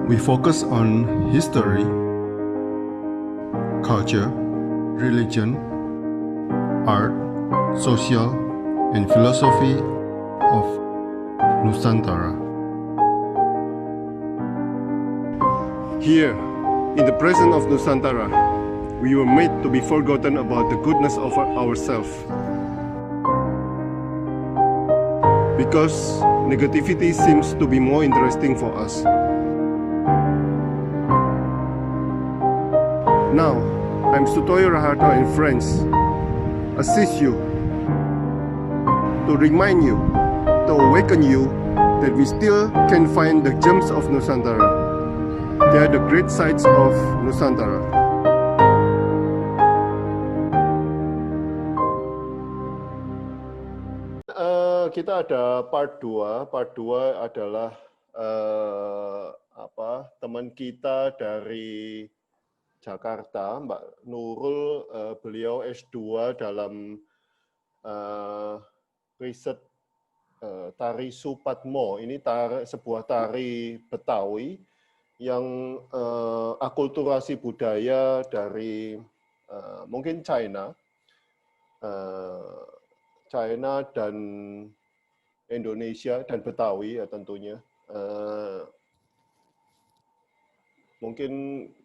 We focus on history, culture, religion, art, social, and philosophy of Nusantara. Here, in the presence of Nusantara, we were made to be forgotten about the goodness of ourselves. Because negativity seems to be more interesting for us. Now, I'm Sutoyo Raharto and friends, assist you, to remind you, to awaken you that we still can find the gems of Nusantara. They are the great sights of Nusantara. Kita ada part 2. Part 2 adalah teman kita dari Jakarta, Mbak Nurul, beliau S2 dalam riset tari Supatmo. Ini sebuah tari Betawi yang akulturasi budaya dari mungkin China dan Indonesia dan Betawi ya tentunya. Mungkin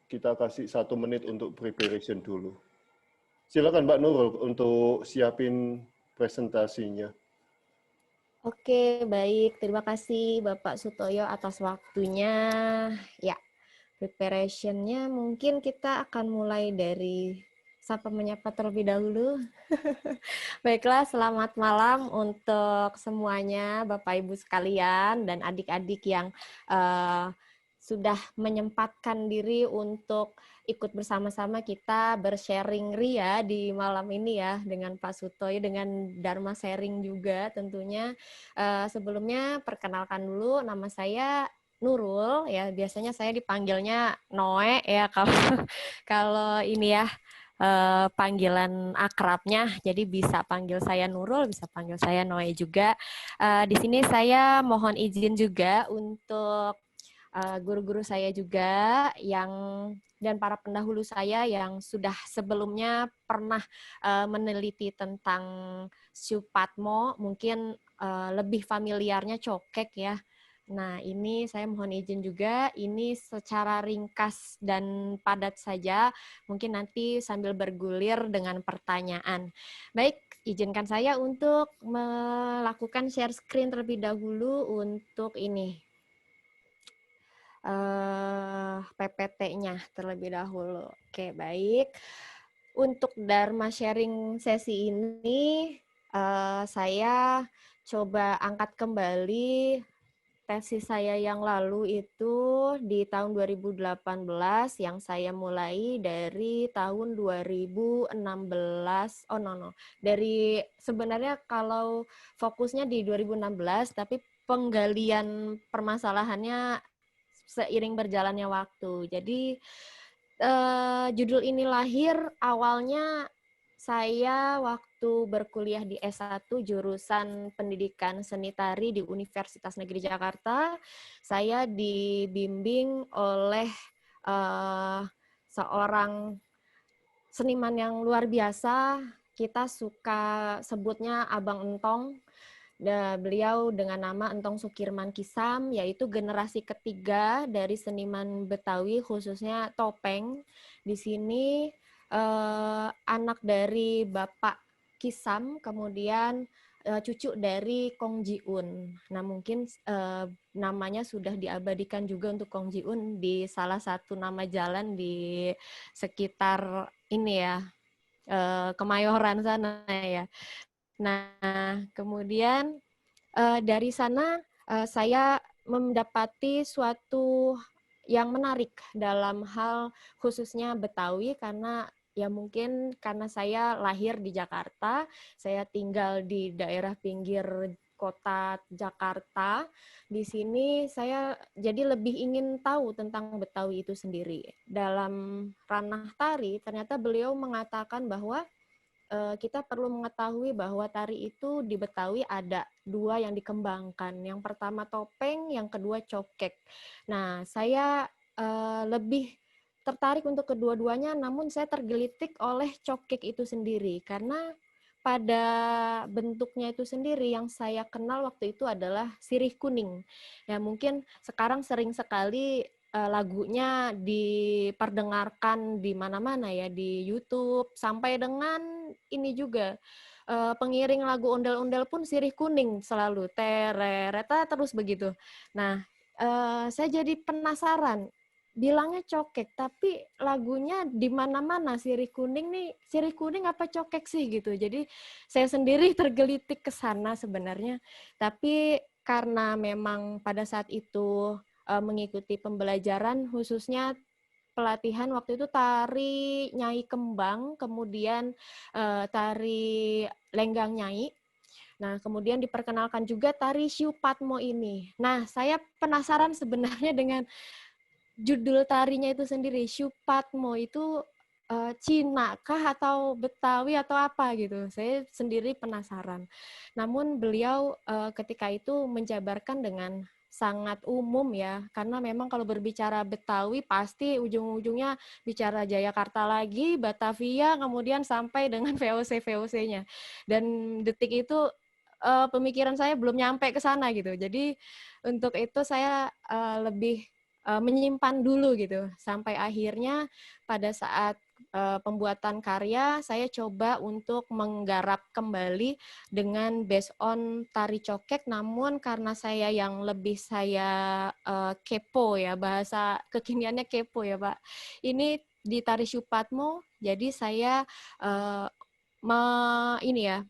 kita kasih 1 menit untuk preparation dulu. Silakan Mbak Nurul untuk siapin presentasinya. Oke, baik. Terima kasih Bapak Sutoyo atas waktunya. Ya, preparation-nya mungkin kita akan mulai dari sapa menyapa terlebih dahulu. Baiklah, selamat malam untuk semuanya, Bapak Ibu sekalian, dan adik-adik yang sudah menyempatkan diri untuk ikut bersama-sama kita bersharing ria di malam ini ya, dengan Pak Sutoyo, dengan Dharma Sharing juga tentunya. Sebelumnya perkenalkan dulu, nama saya Nurul, ya biasanya saya dipanggilnya Noe ya kalau ini ya. Panggilan akrabnya, jadi bisa panggil saya Nurul, bisa panggil saya Noe juga. Di sini saya mohon izin juga untuk guru-guru saya juga dan para pendahulu saya yang sudah sebelumnya pernah meneliti tentang Supatmo, mungkin lebih familiarnya cokek ya. Nah, ini saya mohon izin juga, ini secara ringkas dan padat saja, mungkin nanti sambil bergulir dengan pertanyaan. Baik, izinkan saya untuk melakukan share screen terlebih dahulu untuk ini, PPT-nya terlebih dahulu. Oke, baik. Untuk Dharma Sharing sesi ini, saya coba angkat kembali tesis saya yang lalu itu di tahun 2018 yang saya mulai dari tahun 2016. Dari sebenarnya kalau fokusnya di 2016, tapi penggalian permasalahannya seiring berjalannya waktu. Jadi judul ini lahir awalnya saya waktu berkuliah di S1 jurusan Pendidikan Seni Tari di Universitas Negeri Jakarta. Saya dibimbing oleh seorang seniman yang luar biasa. Kita suka sebutnya Abang Entong. Beliau dengan nama Entong Sukirman Kisam, yaitu generasi ketiga dari seniman Betawi, khususnya topeng. Di sini anak dari Bapak Kisam, kemudian cucu dari Kong Ji-un. Nah, mungkin namanya sudah diabadikan juga untuk Kong Ji-un di salah satu nama jalan di sekitar ini ya, Kemayoran sana ya. Nah, kemudian dari sana saya mendapati suatu yang menarik dalam hal khususnya Betawi, karena ya mungkin karena saya lahir di Jakarta, saya tinggal di daerah pinggir kota Jakarta. Di sini saya jadi lebih ingin tahu tentang Betawi itu sendiri. Dalam ranah tari, ternyata beliau mengatakan bahwa kita perlu mengetahui bahwa tari itu di Betawi ada 2 yang dikembangkan. Yang pertama topeng, yang kedua cokek. Nah, saya lebih tertarik untuk kedua-duanya, namun saya tergelitik oleh cokek itu sendiri. Karena pada bentuknya itu sendiri yang saya kenal waktu itu adalah sirih kuning. Ya mungkin sekarang sering sekali lagunya diperdengarkan di mana-mana ya, di YouTube, sampai dengan ini juga pengiring lagu ondel-ondel pun sirih kuning selalu, terereta terus begitu. Nah, saya jadi penasaran, bilangnya cokek, tapi lagunya di mana-mana sirih kuning nih, sirih kuning apa cokek sih gitu. Jadi saya sendiri tergelitik ke sana sebenarnya, tapi karena memang pada saat itu mengikuti pembelajaran khususnya pelatihan waktu itu tari Nyai Kembang, kemudian tari Lenggang Nyai. Nah, kemudian diperkenalkan juga tari Siu Patmo ini. Nah, saya penasaran sebenarnya dengan judul tarinya itu sendiri. Siu Patmo itu Cina kah atau Betawi atau apa gitu. Saya sendiri penasaran. Namun beliau ketika itu menjabarkan dengan sangat umum ya, karena memang kalau berbicara Betawi pasti ujung-ujungnya bicara Jayakarta lagi, Batavia, kemudian sampai dengan VOC-VOC-nya. Dan detik itu pemikiran saya belum nyampe ke sana gitu. Jadi untuk itu saya lebih menyimpan dulu gitu, sampai akhirnya pada saat pembuatan karya, saya coba untuk menggarap kembali dengan based on tari cokek, namun karena saya yang lebih kepo ya, bahasa kekiniannya kepo ya Pak. Ini di tari Syupatmo, jadi saya ini ya,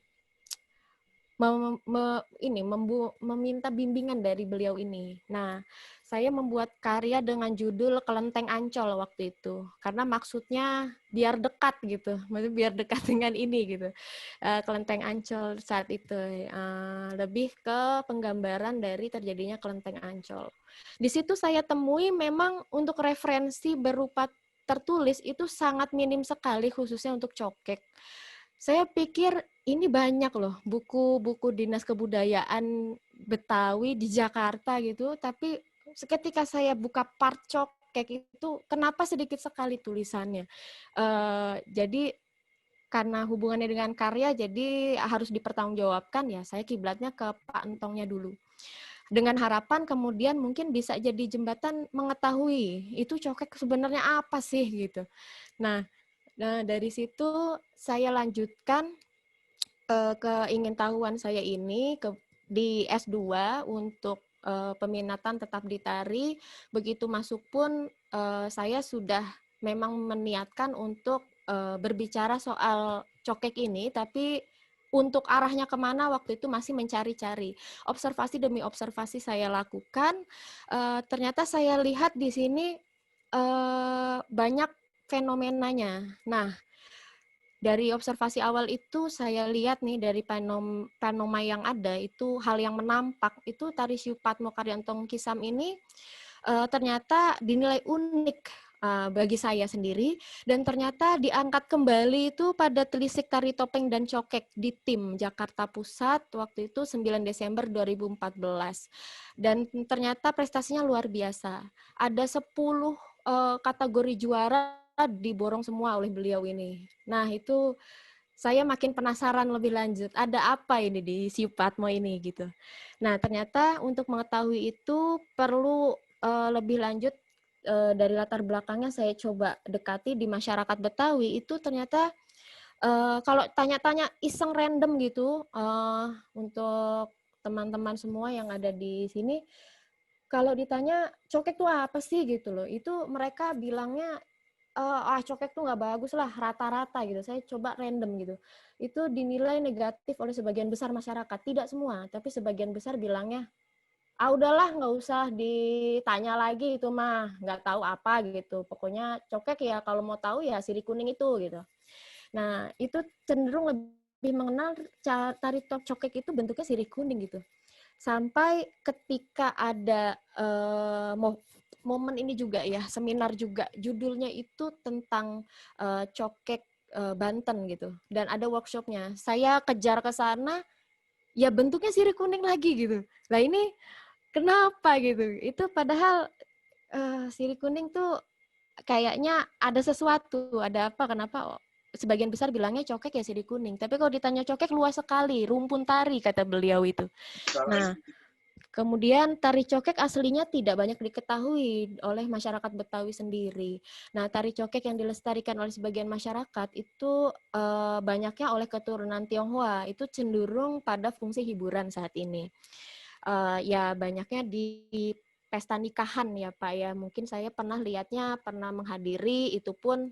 meminta bimbingan dari beliau ini. Nah, saya membuat karya dengan judul Kelenteng Ancol waktu itu, karena maksudnya biar dekat gitu, maksudnya biar dekat dengan ini gitu. Kelenteng Ancol saat itu lebih ke penggambaran dari terjadinya Kelenteng Ancol. Di situ saya temui memang untuk referensi berupa tertulis itu sangat minim sekali, khususnya untuk cokek. Saya pikir ini banyak loh buku-buku dinas kebudayaan Betawi di Jakarta gitu, tapi ketika saya buka part cokek itu kenapa sedikit sekali tulisannya. Jadi karena hubungannya dengan karya, jadi harus dipertanggungjawabkan ya. Saya kiblatnya ke Pak Entongnya dulu. Dengan harapan kemudian mungkin bisa jadi jembatan mengetahui itu cokek sebenarnya apa sih gitu. Nah, dari situ saya lanjutkan keingintahuan saya ini di S2 untuk peminatan tetap di tari. Begitu masuk pun saya sudah memang meniatkan untuk berbicara soal cokek ini, tapi untuk arahnya kemana waktu itu masih mencari-cari. Observasi demi observasi saya lakukan. Ternyata saya lihat di sini banyak fenomenanya. Nah, dari observasi awal itu saya lihat nih dari panoma yang ada itu hal yang menampak itu tari Siu Patmo Karyantong Kisam ini ternyata dinilai unik bagi saya sendiri dan ternyata diangkat kembali itu pada telisik tari topeng dan cokek di tim Jakarta Pusat waktu itu 9 Desember 2014 dan ternyata prestasinya luar biasa. Ada 10 kategori juara diborong semua oleh beliau ini. Nah, itu saya makin penasaran lebih lanjut. Ada apa ini di Siu Patmo ini gitu. Nah, ternyata untuk mengetahui itu perlu lebih lanjut dari latar belakangnya saya coba dekati di masyarakat Betawi itu ternyata kalau tanya-tanya iseng random gitu untuk teman-teman semua yang ada di sini kalau ditanya cokek tuh apa sih gitu loh, itu mereka bilangnya cokek tuh nggak bagus lah, rata-rata gitu. Saya coba random gitu. Itu dinilai negatif oleh sebagian besar masyarakat, tidak semua, tapi sebagian besar bilangnya, udahlah nggak usah ditanya lagi itu mah, nggak tahu apa gitu. Pokoknya cokek ya kalau mau tahu ya sirih kuning itu gitu. Nah itu cenderung lebih mengenal tari cokek itu bentuknya sirih kuning gitu. Sampai ketika ada momen ini juga ya, seminar juga, judulnya itu tentang cokek Banten gitu, dan ada workshopnya. Saya kejar ke sana, ya bentuknya sirih kuning lagi gitu. Lah ini kenapa gitu? Itu padahal sirih kuning tuh kayaknya ada sesuatu, ada apa? Kenapa? Sebagian besar bilangnya cokek ya sirih kuning. Tapi kalau ditanya cokek luas sekali, rumpun tari kata beliau itu. Nah, kemudian tari cokek aslinya tidak banyak diketahui oleh masyarakat Betawi sendiri. Nah, tari cokek yang dilestarikan oleh sebagian masyarakat itu banyaknya oleh keturunan Tionghoa. Itu cenderung pada fungsi hiburan saat ini. Ya banyaknya di pesta nikahan ya Pak ya. Mungkin saya pernah lihatnya, pernah menghadiri, itu pun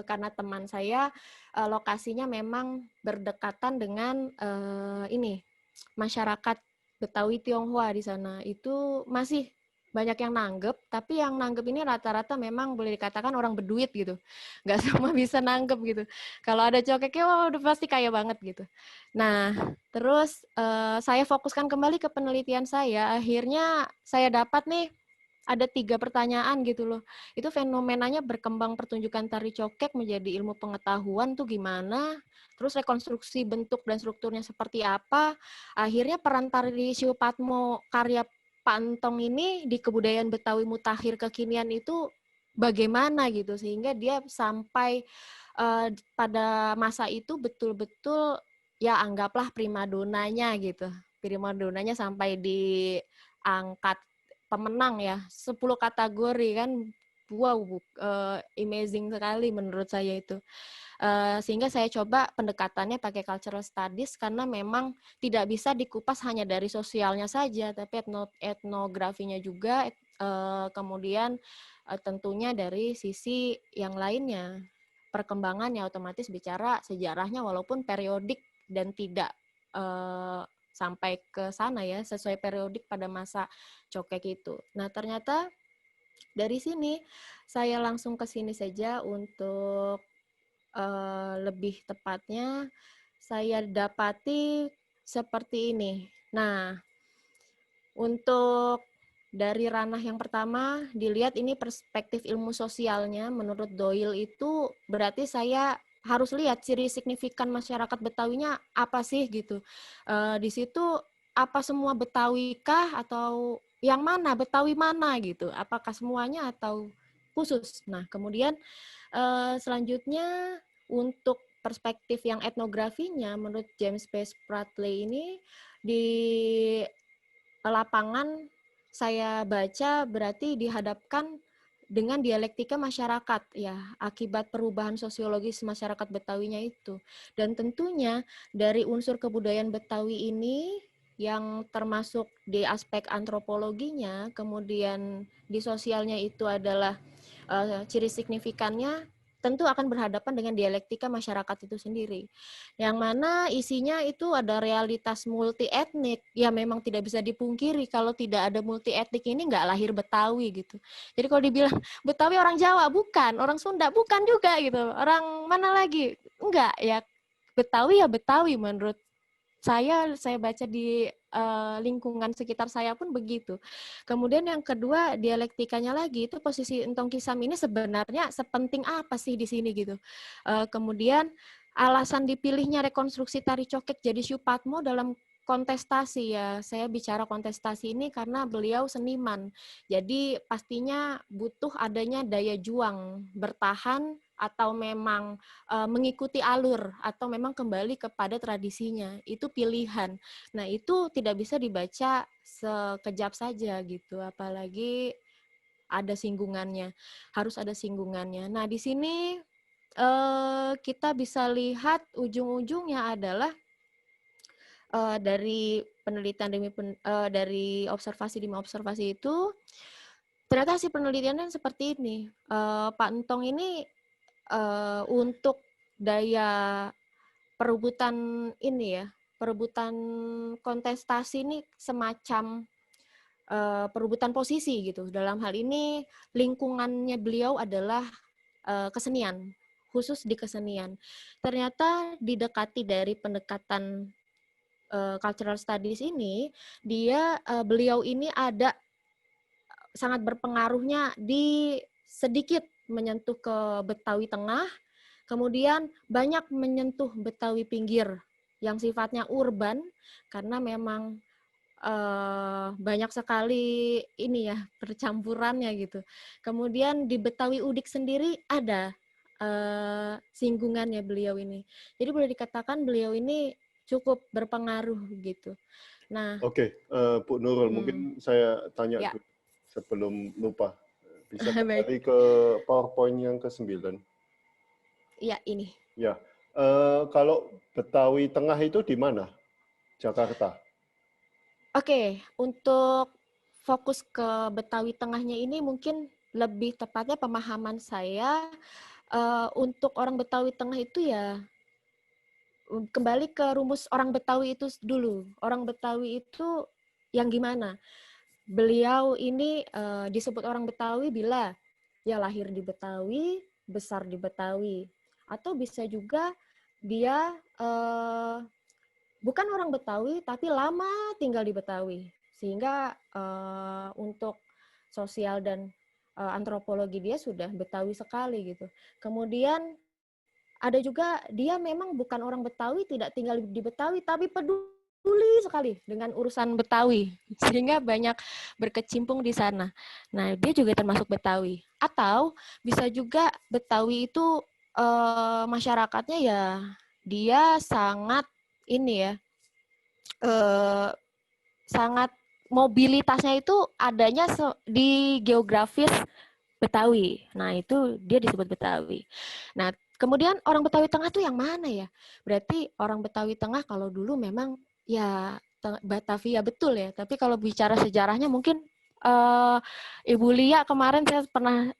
karena teman saya lokasinya memang berdekatan dengan ini masyarakat Betawi Tionghoa di sana. Itu masih banyak yang nanggep, tapi yang nanggep ini rata-rata memang boleh dikatakan orang berduit gitu. Nggak semua bisa nanggep gitu. Kalau ada cokeknya, wah udah pasti kaya banget gitu. Nah, terus saya fokuskan kembali ke penelitian saya. Akhirnya saya dapat nih ada 3 pertanyaan gitu loh. Itu fenomenanya berkembang pertunjukan tari cokek menjadi ilmu pengetahuan tuh gimana, terus rekonstruksi bentuk dan strukturnya seperti apa. Akhirnya peran tari Siu Patmo karya Pak Entong ini di kebudayaan Betawi mutakhir kekinian itu bagaimana gitu, sehingga dia sampai pada masa itu betul-betul ya anggaplah primadonanya gitu. Primadonanya sampai diangkat pemenang ya, 10 kategori kan. Wow, amazing sekali menurut saya itu. Sehingga saya coba pendekatannya pakai cultural studies karena memang tidak bisa dikupas hanya dari sosialnya saja, tapi etnografinya juga, kemudian tentunya dari sisi yang lainnya. Perkembangannya otomatis bicara sejarahnya walaupun periodik dan tidak sampai ke sana ya, sesuai periodik pada masa cokek itu. Nah, ternyata dari sini saya langsung ke sini saja untuk lebih tepatnya saya dapati seperti ini. Nah, untuk dari ranah yang pertama dilihat ini perspektif ilmu sosialnya, menurut Doyle itu berarti saya harus lihat ciri signifikan masyarakat Betawinya apa sih gitu. Di situ apa semua Betawi kah atau yang mana, Betawi mana gitu, apakah semuanya atau khusus. Nah, kemudian selanjutnya untuk perspektif yang etnografinya menurut James P. Spratley ini di lapangan saya baca berarti dihadapkan dengan dialektika masyarakat ya, akibat perubahan sosiologis masyarakat Betawinya itu. Dan tentunya dari unsur kebudayaan Betawi ini yang termasuk di aspek antropologinya, kemudian di sosialnya itu adalah ciri signifikannya tentu akan berhadapan dengan dialektika masyarakat itu sendiri. Yang mana isinya itu ada realitas multi etnik, ya memang tidak bisa dipungkiri kalau tidak ada multi etnik ini nggak lahir Betawi gitu. Jadi kalau dibilang Betawi orang Jawa, bukan, orang Sunda, bukan juga gitu. Orang mana lagi? Enggak, ya Betawi ya Betawi menurut saya baca di lingkungan sekitar saya pun begitu. Kemudian yang kedua dialektikanya lagi itu posisi Entong Kisam ini sebenarnya sepenting apa sih di sini gitu. Kemudian alasan dipilihnya rekonstruksi tari cokek jadi Siu Patmo dalam kontestasi ya. Saya bicara kontestasi ini karena beliau seniman. Jadi pastinya butuh adanya daya juang bertahan atau memang mengikuti alur atau memang kembali kepada tradisinya. Itu pilihan. Nah, itu tidak bisa dibaca sekejap saja gitu, apalagi ada singgungannya. Harus ada singgungannya. Nah, di sini kita bisa lihat ujung-ujungnya adalah dari penelitian dari observasi demi observasi itu ternyata hasil penelitiannya seperti ini. Pak Entong ini untuk daya perebutan ini ya, perebutan kontestasi ini semacam perebutan posisi gitu. Dalam hal ini lingkungannya beliau adalah kesenian, khusus di kesenian. Ternyata didekati dari pendekatan cultural studies ini, beliau ini ada sangat berpengaruhnya di sedikit menyentuh ke Betawi Tengah, Kemudian banyak menyentuh Betawi pinggir yang sifatnya urban karena memang banyak sekali ini ya percampurannya gitu. Kemudian di Betawi Udik sendiri ada singgungannya beliau ini. Jadi boleh dikatakan beliau ini cukup berpengaruh gitu. Nah, Oke, Bu Nurul, hmm, mungkin saya tanya ya, dulu sebelum lupa. Bisa baik, kembali ke PowerPoint yang ke-9. ya ini. Ya, kalau Betawi Tengah itu di mana? Jakarta. Oke, untuk fokus ke Betawi Tengahnya ini mungkin lebih tepatnya pemahaman saya untuk orang Betawi Tengah itu ya kembali ke rumus orang Betawi itu dulu. Orang Betawi itu yang gimana? Beliau ini disebut orang Betawi bila ya lahir di Betawi, besar di Betawi. Atau bisa juga dia bukan orang Betawi tapi lama tinggal di Betawi. Sehingga untuk sosial dan antropologi dia sudah Betawi sekali gitu. Kemudian ada juga dia memang bukan orang Betawi, tidak tinggal di Betawi, tapi peduli sekali dengan urusan Betawi, sehingga banyak berkecimpung di sana. Nah, dia juga termasuk Betawi. Atau bisa juga Betawi itu masyarakatnya ya dia sangat ini ya, sangat mobilitasnya itu adanya di geografis Betawi. Nah, itu dia disebut Betawi. Nah, kemudian orang Betawi Tengah tuh yang mana ya? Berarti orang Betawi Tengah kalau dulu memang ya Batavia betul ya. Tapi kalau bicara sejarahnya mungkin uh, Ibu Lia kemarin saya pernah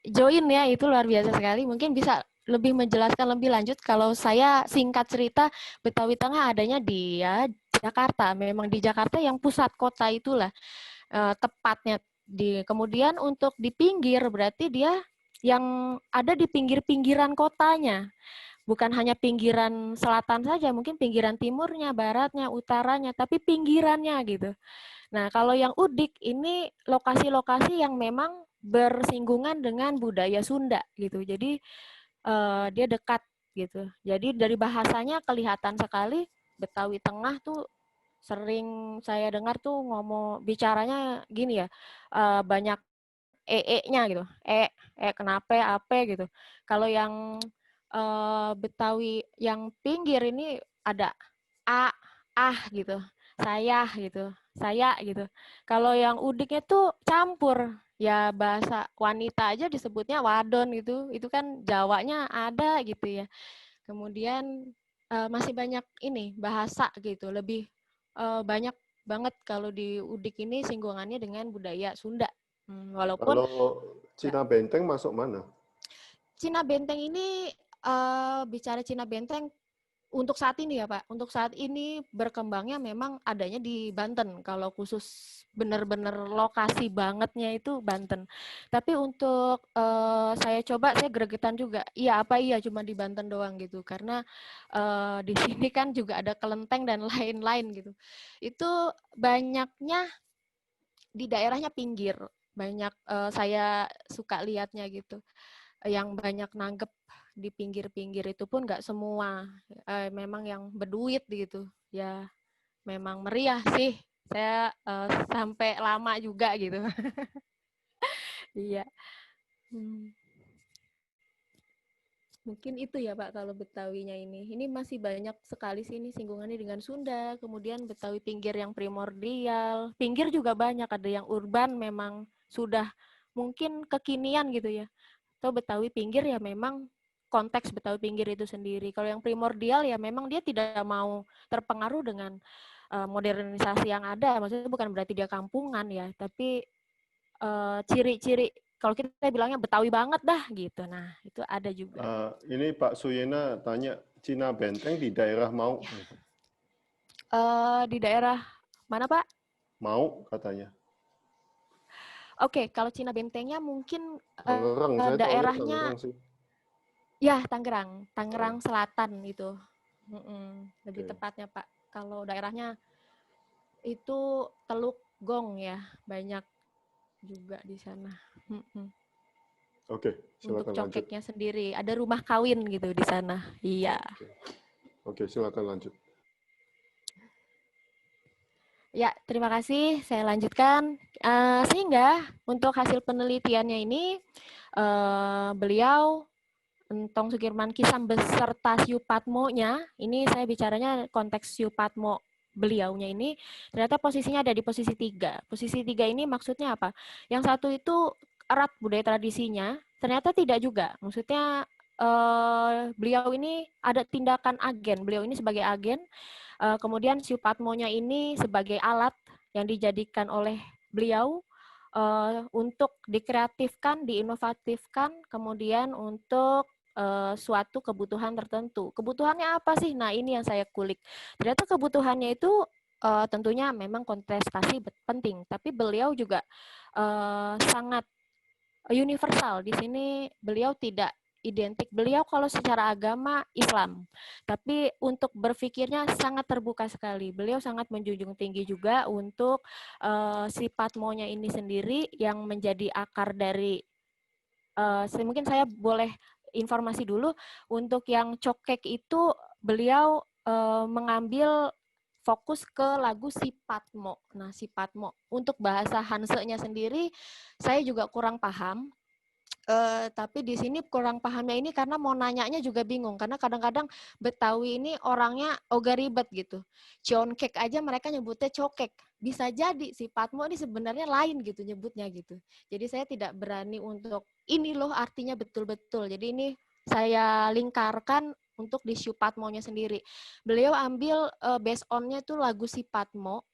join ya, itu luar biasa sekali. Mungkin bisa lebih menjelaskan lebih lanjut. Kalau saya singkat cerita, Betawi Tengah adanya di ya, Jakarta. Memang di Jakarta yang pusat kota itulah tepatnya kemudian untuk di pinggir berarti dia yang ada di pinggir-pinggiran kotanya, bukan hanya pinggiran selatan saja, mungkin pinggiran timurnya, baratnya, utaranya, tapi pinggirannya gitu. Nah, kalau yang Udik ini lokasi-lokasi yang memang bersinggungan dengan budaya Sunda gitu. Jadi dia dekat gitu. Jadi dari bahasanya kelihatan sekali Betawi Tengah tuh sering saya dengar tuh ngomong bicaranya gini ya, banyak nya gitu, kenapa apa gitu. Kalau yang Betawi yang pinggir ini ada a, gitu, saya gitu. Kalau yang Udiknya tuh campur, ya bahasa wanita aja disebutnya wadon gitu, itu kan Jawanya ada gitu ya. Kemudian masih banyak ini bahasa gitu, lebih banyak banget kalau di Udik ini singgungannya dengan budaya Sunda. Walaupun Kalau ya, Cina Benteng masuk mana? Cina Benteng ini bicara Cina Benteng untuk saat ini ya Pak, untuk saat ini berkembangnya memang adanya di Banten. Kalau khusus benar-benar lokasi bangetnya itu Banten. Tapi untuk saya coba, saya gregetan juga. Iya apa iya cuma di Banten doang gitu. Karena di sini kan juga ada kelenteng dan lain-lain gitu. Itu banyaknya di daerahnya pinggir. Banyak saya suka lihatnya gitu. Yang banyak nanggep di pinggir-pinggir itu pun nggak semua memang yang berduit gitu ya, memang meriah sih, saya sampai lama juga gitu. Iya. Hmm. Mungkin itu ya Pak kalau Betawinya ini masih banyak sekali sih ini singgungannya dengan Sunda, kemudian Betawi pinggir yang primordial, pinggir juga banyak, ada yang urban memang sudah mungkin kekinian gitu ya, atau Betawi pinggir ya memang konteks Betawi pinggir itu sendiri. Kalau yang primordial ya memang dia tidak mau terpengaruh dengan modernisasi yang ada. Maksudnya bukan berarti dia kampungan ya, tapi ciri-ciri kalau kita bilangnya Betawi banget dah gitu. Nah, itu ada juga. Ini Pak Suyena tanya, Cina Benteng di daerah mau? Di daerah mana Pak? Mau katanya. Oke, kalau Cina Bentengnya mungkin Tangerang, saya tahunya Tangerang daerahnya sih. ya Tangerang, Oh, Tangerang Selatan itu. Lebih oke. tepatnya Pak. Kalau daerahnya itu Teluk Gong ya, banyak juga di sana. Oke, untuk silakan lanjut. cokeknya sendiri. Ada rumah kawin gitu di sana. Iya. Oke, silakan lanjut. Ya, terima kasih. Saya lanjutkan. Sehingga untuk hasil penelitiannya ini, beliau, Entong Sukirman Kisam beserta Siu Patmo-nya, ini saya bicaranya konteks Siu Patmo beliaunya ini, ternyata posisinya ada di posisi 3. Posisi 3 ini maksudnya apa? Yang satu itu erat budaya tradisinya, ternyata tidak juga. Maksudnya beliau ini ada tindakan agen. Beliau ini sebagai agen, kemudian Siu Patmo-nya ini sebagai alat yang dijadikan oleh beliau untuk dikreatifkan, diinovatifkan, kemudian untuk suatu kebutuhan tertentu. Kebutuhannya apa sih? Nah, ini yang saya kulik. Ternyata kebutuhannya itu tentunya memang kontestasi penting, tapi beliau juga sangat universal. Di sini beliau tidak identik. Beliau kalau secara agama Islam, tapi untuk berpikirnya sangat terbuka sekali. Beliau sangat menjunjung tinggi juga untuk sifat maunya ini sendiri yang menjadi akar dari mungkin saya boleh informasi dulu untuk yang cokek itu beliau mengambil fokus ke lagu Sipatmo. Nah, Sipatmo untuk bahasa Hanse-nya sendiri saya juga kurang paham. Tapi di sini kurang pahamnya ini karena mau nanyanya juga bingung karena kadang-kadang Betawi ini orangnya ogah ribet gitu. Cionkek aja mereka nyebutnya cokek. Bisa jadi si Patmo ini sebenarnya lain gitu nyebutnya gitu. Jadi saya tidak berani untuk ini loh artinya betul-betul. Jadi ini saya lingkarkan untuk di Siu Patmo-nya sendiri. Beliau ambil based on-nya itu lagu si Patmo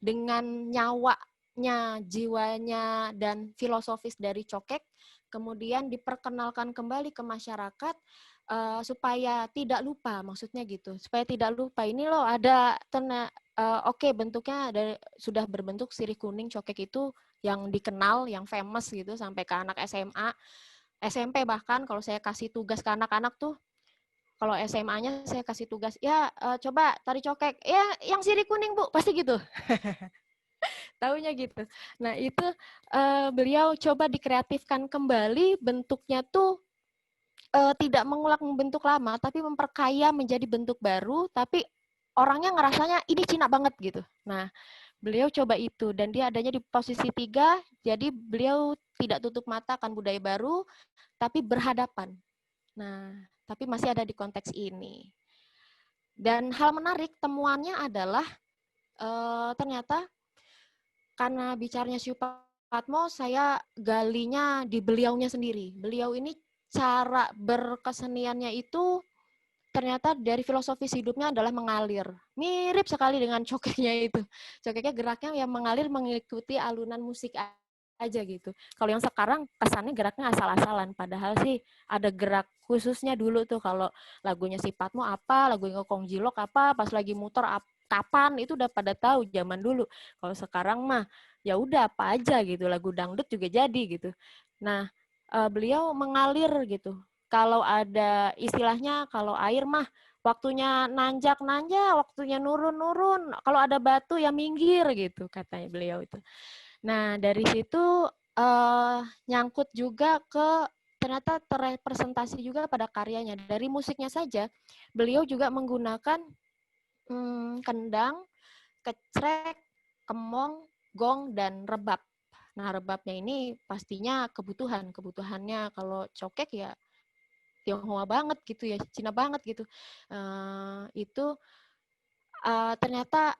dengan nyawanya, jiwanya, dan filosofis dari cokek, kemudian diperkenalkan kembali ke masyarakat supaya tidak lupa, maksudnya gitu, supaya tidak lupa ini loh ada oke, bentuknya sudah berbentuk sirih kuning cokek itu yang dikenal, yang famous gitu sampai ke anak SMA, SMP bahkan kalau saya kasih tugas ke anak-anak tuh. Kalau SMA-nya saya kasih tugas, ya coba tari cokek, ya yang sirih kuning Bu, pasti gitu. Taunya gitu. Nah itu beliau coba dikreatifkan kembali bentuknya tuh tidak mengulang bentuk lama, tapi memperkaya menjadi bentuk baru, tapi orangnya ngerasanya ini Cina banget gitu. Nah beliau coba itu dan dia adanya di posisi 3, jadi beliau tidak tutup mata akan budaya baru, tapi berhadapan. Nah tapi masih ada di konteks ini. Dan hal menarik temuannya adalah ternyata karena bicaranya Siu Patmo, saya galinya di beliaunya sendiri. Beliau ini cara berkeseniannya itu ternyata dari filosofis hidupnya adalah mengalir. Mirip sekali dengan cokeknya itu. Cokeknya geraknya yang mengalir mengikuti alunan musik aja gitu. Kalau yang sekarang kesannya geraknya asal-asalan. Padahal sih ada gerak khususnya dulu tuh kalau lagunya si Patmo apa, lagunya Kong Jilok apa, pas lagi muter kapan itu udah pada tahu zaman dulu. Kalau sekarang mah ya udah apa aja gitu, lagu dangdut juga jadi gitu. Nah, beliau mengalir gitu. Kalau ada istilahnya kalau air mah waktunya nanjak-nanjak, waktunya nurun-nurun. Kalau ada batu ya minggir gitu katanya beliau itu. Nah, dari situ nyangkut juga ke ternyata terrepresentasi juga pada karyanya. Dari musiknya saja, beliau juga menggunakan kendang, kecrek, kemong, gong, dan rebab. Nah, rebabnya ini pastinya kebutuhannya kalau cokek ya Tionghoa banget gitu ya, Cina banget gitu. Itu ternyata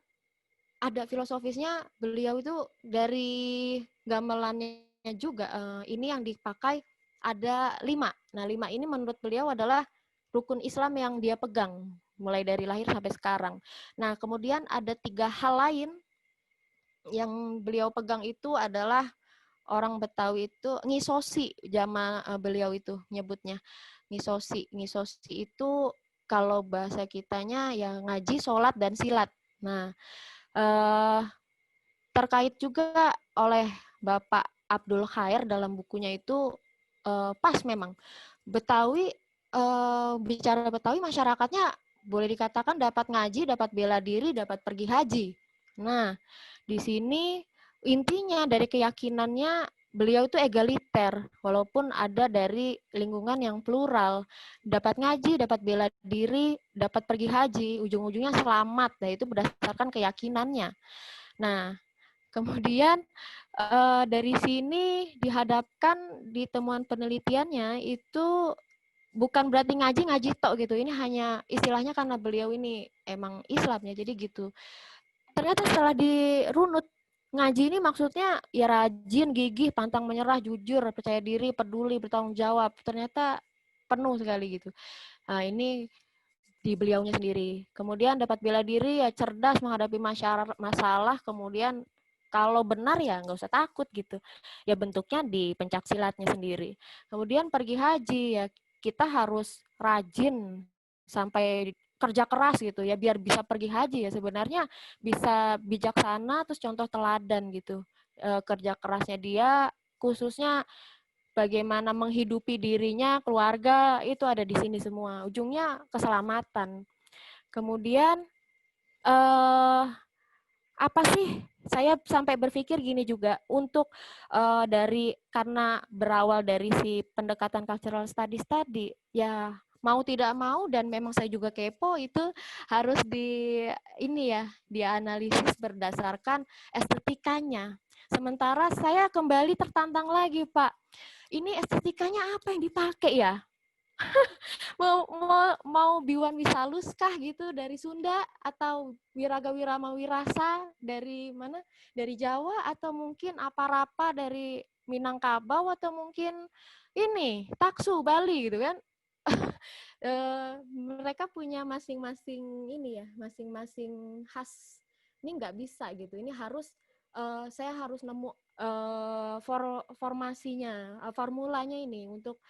ada filosofisnya beliau itu dari gamelannya juga. Ini yang dipakai ada 5. Nah 5 ini menurut beliau adalah rukun Islam yang dia pegang mulai dari lahir sampai sekarang. Nah kemudian ada 3 hal lain yang beliau pegang itu adalah orang Betawi itu ngisosi, zaman beliau itu nyebutnya ngisosi. Ngisosi itu kalau bahasa kitanya ya ngaji, sholat, dan silat. Nah terkait juga oleh Bapak Abdul Khair dalam bukunya itu pas memang Betawi bicara Betawi masyarakatnya boleh dikatakan dapat ngaji, dapat bela diri, dapat pergi haji. Nah, di sini intinya dari keyakinannya beliau itu egaliter, walaupun ada dari lingkungan yang plural. Dapat ngaji, dapat bela diri, dapat pergi haji, ujung-ujungnya selamat. Nah, itu berdasarkan keyakinannya. Nah, kemudian dari sini dihadapkan di temuan penelitiannya itu bukan berarti ngaji tok gitu. Ini hanya istilahnya karena beliau ini emang Islam ya, jadi gitu. Ternyata setelah dirunut, ngaji ini maksudnya ya rajin, gigih, pantang menyerah, jujur, percaya diri, peduli, bertanggung jawab. Ternyata penuh sekali gitu. Nah, ini di beliaunya sendiri. Kemudian dapat bela diri, ya cerdas menghadapi masalah, kemudian kalau benar ya nggak usah takut gitu. Ya bentuknya di pencaksilatnya sendiri. Kemudian pergi haji, ya kita harus rajin sampai kerja keras gitu ya biar bisa pergi haji ya, sebenarnya bisa bijaksana terus contoh teladan gitu. Kerja kerasnya dia khususnya bagaimana menghidupi dirinya, keluarga, itu ada di sini semua. Ujungnya keselamatan. Kemudian apa sih? Saya sampai berpikir gini juga, untuk karena berawal dari si pendekatan cultural studies tadi, ya mau tidak mau dan memang saya juga kepo, itu harus dianalisis berdasarkan estetikanya. Sementara saya kembali tertantang lagi, Pak. Ini estetikanya apa yang dipakai ya? mau Biwan Wisalus kah gitu dari Sunda, atau Wiraga Wirama Wirasa dari mana? Dari Jawa, atau mungkin apa-apa dari Minangkabau, atau mungkin ini Taksu Bali gitu kan? Mereka punya masing-masing ini ya, masing-masing khas. Ini nggak bisa gitu. Ini harus saya harus nemu formasinya, formulanya ini untuk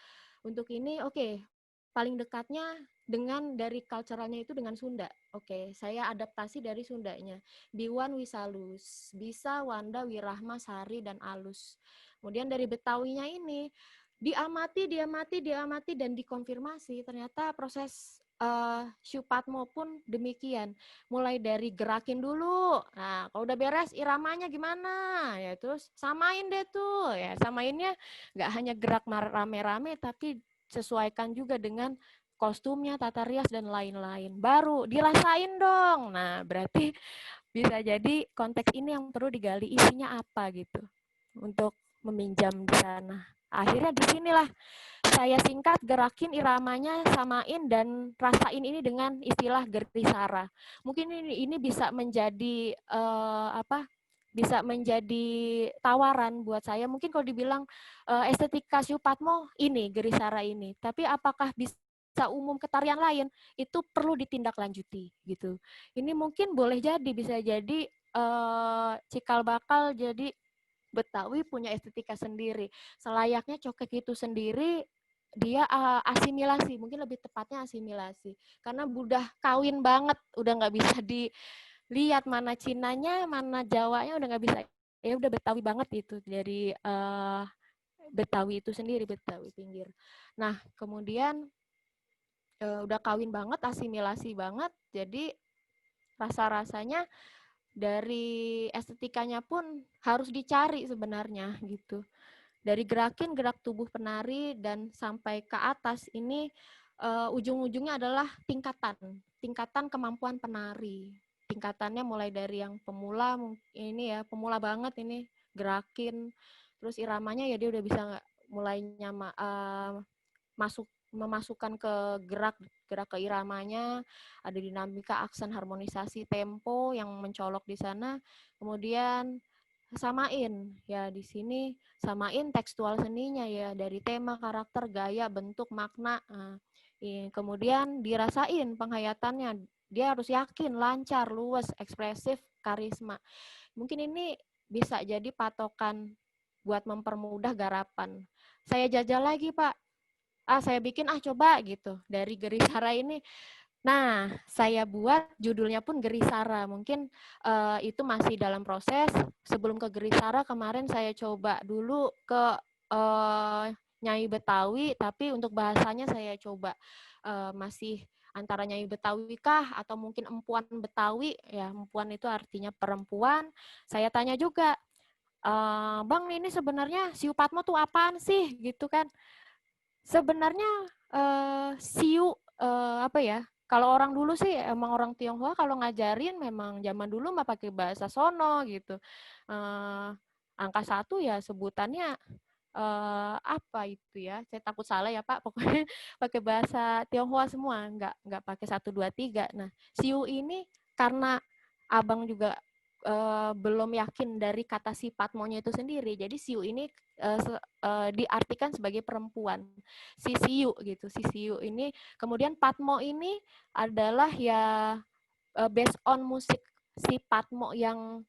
ini. Oke, paling dekatnya dengan dari culturalnya itu dengan Sunda. Oke, saya adaptasi dari Sundanya. Biwan Wisalus, bisa Wanda Wirahma Sari dan Alus. Kemudian dari Betawinya ini diamati dan dikonfirmasi. Ternyata proses Syupatmo pun demikian. Mulai dari gerakin dulu. Nah, kalau udah beres iramanya gimana? Ya terus samain deh tuh. Ya, samainnya nggak hanya gerak rame-rame, tapi sesuaikan juga dengan kostumnya, tata rias, dan lain-lain. Baru dirasain dong. Nah, berarti bisa jadi konteks ini yang perlu digali, isinya apa gitu, untuk meminjam di sana. Akhirnya di sinilah saya singkat, gerakin iramanya, samain, dan rasain ini dengan istilah Gertisara. Mungkin ini bisa menjadi bisa menjadi tawaran buat saya. Mungkin kalau dibilang estetika Syupatmo ini, Gerisara ini, tapi apakah bisa umum ke tarian lain, itu perlu ditindaklanjuti gitu. Ini mungkin boleh jadi, bisa jadi cikal bakal jadi Betawi punya estetika sendiri. Selayaknya cokek itu sendiri, dia asimilasi, mungkin lebih tepatnya asimilasi. Karena udah kawin banget, udah nggak bisa dilihat mana Cinanya, mana Jawanya, udah nggak bisa. Ya udah Betawi banget itu, dari Betawi itu sendiri, Betawi pinggir. Nah, kemudian udah kawin banget, asimilasi banget, jadi rasa-rasanya dari estetikanya pun harus dicari sebenarnya gitu. Dari gerak tubuh penari dan sampai ke atas ini ujung-ujungnya adalah tingkatan kemampuan penari. Tingkatannya mulai dari yang pemula, ini ya pemula banget ini gerakin, terus iramanya ya dia udah bisa mulai memasukkan ke gerak ke iramanya, ada dinamika, aksen, harmonisasi, tempo yang mencolok di sana. Kemudian samain ya, di sini samain tekstual seninya ya, dari tema, karakter, gaya, bentuk, makna. Kemudian dirasain penghayatannya, dia harus yakin, lancar, luas, ekspresif, karisma. Mungkin ini bisa jadi patokan buat mempermudah garapan. Saya jajal lagi, Pak. Saya bikin coba gitu dari Gerisara ini. Nah, saya buat judulnya pun Gerisara. Mungkin itu masih dalam proses. Sebelum ke Gerisara, kemarin saya coba dulu ke Nyai Betawi, tapi untuk bahasanya saya coba masih antara Nyai Betawi kah atau mungkin empuan Betawi. Ya, empuan itu artinya perempuan. Saya tanya juga, Bang, ini sebenarnya Siu Patmo tuh apaan sih gitu kan? Sebenarnya Siu apa ya? Kalau orang dulu sih emang orang Tionghoa kalau ngajarin memang zaman dulu mah pakai bahasa sono gitu. Eh, angka 1 ya sebutannya apa itu ya? Saya takut salah ya Pak. Pokoknya pakai bahasa Tionghoa semua, nggak pakai 1, 2, 3. Nah, Siu ini karena Abang juga belum yakin dari kata si Patmonya itu sendiri. Jadi Siu ini diartikan sebagai perempuan. Si Siu gitu. Si Siu ini kemudian Patmo ini adalah ya based on musik si Patmo yang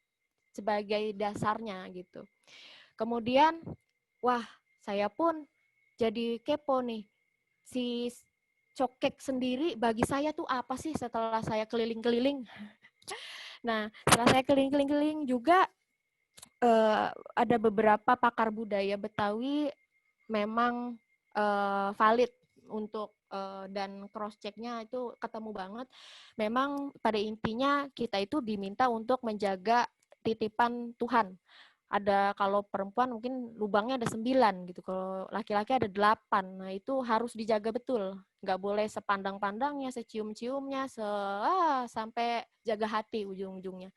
sebagai dasarnya gitu. Kemudian wah, saya pun jadi kepo nih. Si cokek sendiri bagi saya tuh apa sih setelah saya keliling-keliling. Nah, setelah saya keliling-keliling juga ada beberapa pakar budaya Betawi memang valid untuk dan cross check-nya itu ketemu banget. Memang pada intinya kita itu diminta untuk menjaga titipan Tuhan. Ada kalau perempuan mungkin lubangnya ada 9 gitu, kalau laki-laki ada 8. Nah itu harus dijaga betul, nggak boleh sepandang-pandangnya, secium-ciumnya, sampai jaga hati ujung-ujungnya.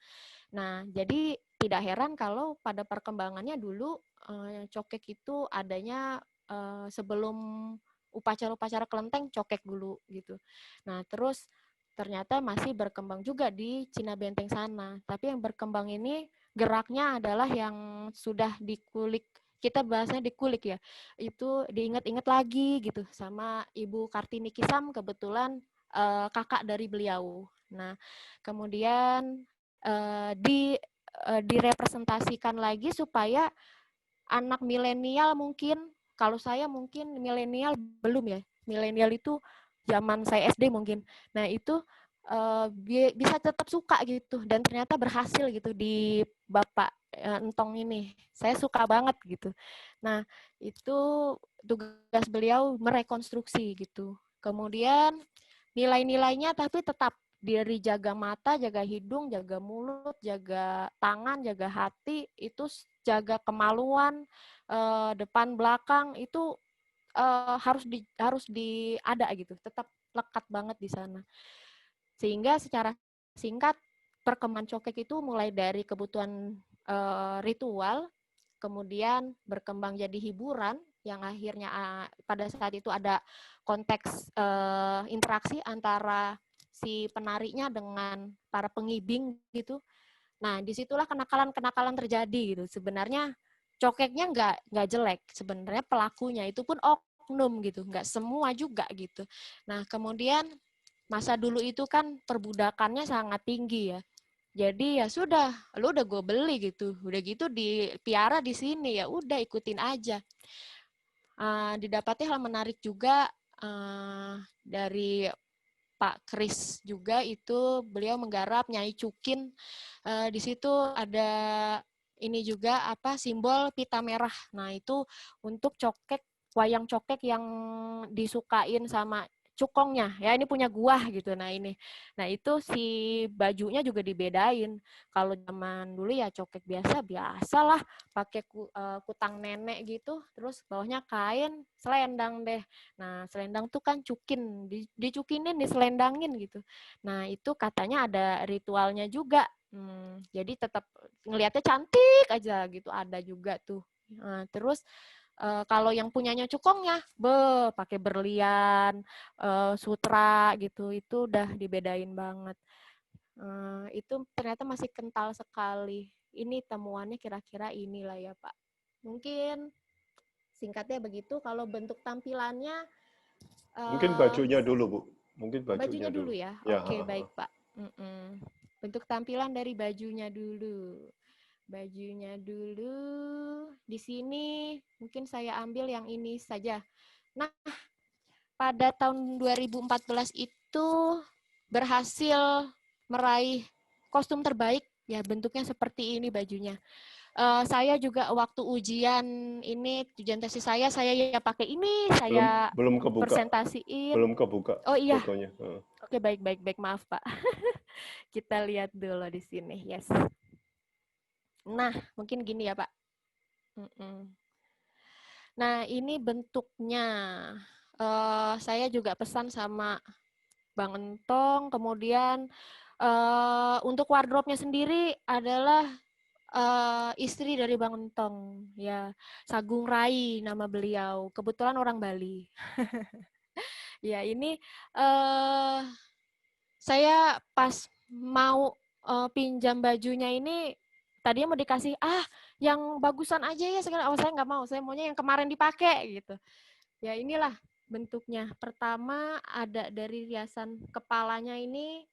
Nah jadi tidak heran kalau pada perkembangannya dulu cokek itu adanya sebelum upacara-upacara kelenteng cokek dulu gitu. Nah terus ternyata masih berkembang juga di Cina Benteng sana. Tapi yang berkembang ini geraknya adalah yang sudah dikulik, kita bahasanya dikulik ya, itu diingat-ingat lagi gitu sama Ibu Kartini Kisam, kebetulan kakak dari beliau. Nah kemudian direpresentasikan lagi supaya anak milenial mungkin, kalau saya mungkin milenial belum ya, milenial itu zaman saya SD mungkin. Nah itu bisa tetap suka gitu dan ternyata berhasil gitu di Bapak Entong ini. Saya suka banget gitu. Nah itu tugas beliau merekonstruksi gitu. Kemudian nilai-nilainya tapi tetap dari jaga mata, jaga hidung, jaga mulut, jaga tangan, jaga hati, itu jaga kemaluan, depan belakang itu harus ada gitu, tetap lekat banget di sana. Sehingga secara singkat perkembangan cokek itu mulai dari kebutuhan ritual, kemudian berkembang jadi hiburan yang akhirnya pada saat itu ada konteks interaksi antara si penarinya dengan para pengibing gitu. Nah, disitulah kenakalan-kenakalan terjadi gitu. Sebenarnya cokeknya nggak jelek, sebenarnya pelakunya itu pun oknum gitu, nggak semua juga gitu. Nah, kemudian masa dulu itu kan perbudakannya sangat tinggi ya. Jadi ya sudah, lu udah gue beli gitu, udah gitu dipiara di sini ya udah ikutin aja. Didapati hal menarik juga dari Pak Kris juga itu beliau menggarap Nyai Cukin. Di situ ada ini juga apa simbol pita merah. Nah itu untuk cokek wayang cokek yang disukain sama cukongnya ya ini punya gua gitu. Nah itu si bajunya juga dibedain. Kalau zaman dulu ya cokek biasalah pakai kutang nenek gitu, terus bawahnya kain selendang deh. Nah selendang tuh kan cukin, dicukinin, diselendangin gitu. Nah itu katanya ada ritualnya juga. Jadi tetap ngelihatnya cantik aja gitu, ada juga tuh. Nah, terus kalau yang punyanya cukongnya, pakai berlian, sutra gitu, itu udah dibedain banget. Itu ternyata masih kental sekali. Ini temuannya kira-kira inilah ya Pak. Mungkin singkatnya begitu. Kalau bentuk tampilannya, Mungkin bajunya dulu, Bu. Mungkin bajunya bajunya dulu dulu. ya. Ya, Oke, baik Pak. Bentuk tampilan dari bajunya dulu. Bajunya dulu. Di sini mungkin saya ambil yang ini saja. Nah, pada tahun 2014 itu berhasil meraih kostum terbaik. Ya, bentuknya seperti ini bajunya. Saya juga waktu ujian tesis saya ya pakai ini, belum saya belum kebuka, presentasiin. belum kebuka Oh iya, fotonya. oke baik, maaf Pak. Kita lihat dulu di sini, yes. Nah, mungkin gini ya Pak. Mm-mm. Nah, ini bentuknya. Saya juga pesan sama Bang Entong. Kemudian untuk wardrobe-nya sendiri adalah istri dari Bang Entong, ya, Sagung Rai nama beliau. Kebetulan orang Bali. Ya, ini uh, saya pas mau pinjam bajunya ini tadinya mau dikasih yang bagusan aja ya sekarang. Oh, saya nggak mau, saya maunya yang kemarin dipakai gitu. Ya inilah bentuknya. Pertama ada dari riasan kepalanya ini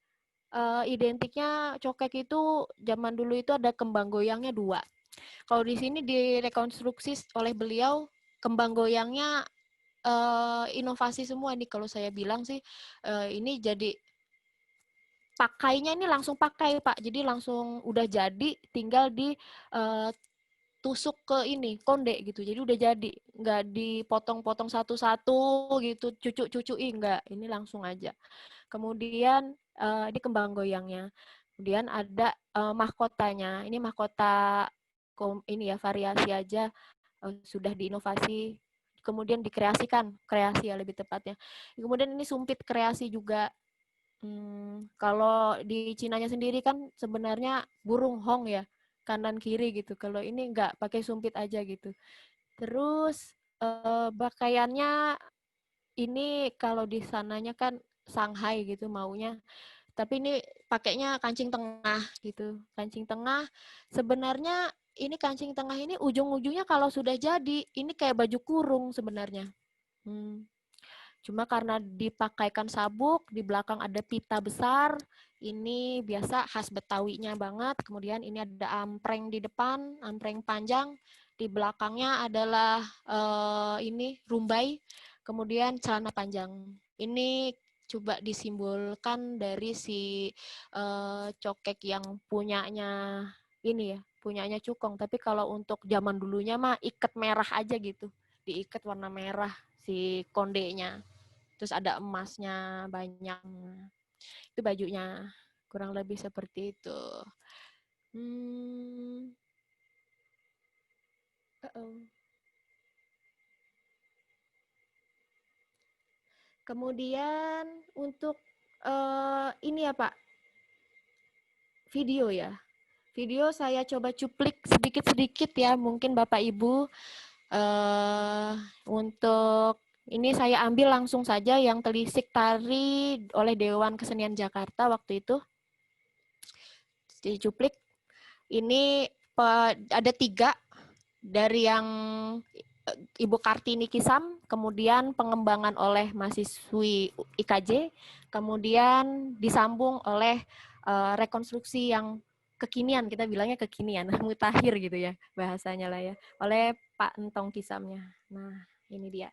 identiknya cokek itu zaman dulu itu ada kembang goyangnya 2. Kalau di sini direkonstruksi oleh beliau kembang goyangnya inovasi semua nih kalau saya bilang sih ini jadi pakainya ini langsung pakai Pak. Jadi langsung udah jadi tinggal di tusuk ke ini konde gitu, jadi udah jadi, nggak dipotong-potong satu-satu gitu, cucu-cucuin nggak, ini langsung aja. Kemudian ini kembang goyangnya, kemudian ada mahkotanya, ini mahkota ini ya variasi aja, sudah diinovasi, kemudian dikreasikan, kreasi ya lebih tepatnya. Kemudian ini sumpit kreasi juga. Kalau di Cinanya sendiri kan sebenarnya burung hong ya, kanan kiri gitu. Kalau ini nggak, pakai sumpit aja gitu. Terus pakaiannya ini kalau di sananya kan Shanghai gitu maunya. Tapi ini pakainya kancing tengah gitu. Kancing tengah sebenarnya ini kancing tengah ini ujung-ujungnya kalau sudah jadi ini kayak baju kurung sebenarnya. Cuma karena dipakaikan sabuk, di belakang ada pita besar, ini biasa khas Betawinya banget. Kemudian ini ada ampreng di depan, ampreng panjang. Di belakangnya adalah ini rumbai, kemudian celana panjang. Ini coba disimbolkan dari si cokek yang punyanya ini ya, punyanya Cukong. Tapi kalau untuk zaman dulunya mah ikat merah aja gitu, diikat warna merah si kondenya. Terus ada emasnya banyak. Itu bajunya. Kurang lebih seperti itu. Hmm. Kemudian untuk ini ya Pak, video ya. Video saya coba cuplik sedikit-sedikit ya, mungkin Bapak Ibu. Untuk ini saya ambil langsung saja yang telisik tari oleh Dewan Kesenian Jakarta waktu itu. Dicuplik. Ini ada 3 dari yang Ibu Kartini Kisam, kemudian pengembangan oleh mahasiswi IKJ, kemudian disambung oleh rekonstruksi yang kekinian, kita bilangnya kekinian, mutakhir gitu ya bahasanya lah ya, oleh Pak Entong Kisamnya. Nah, ini dia.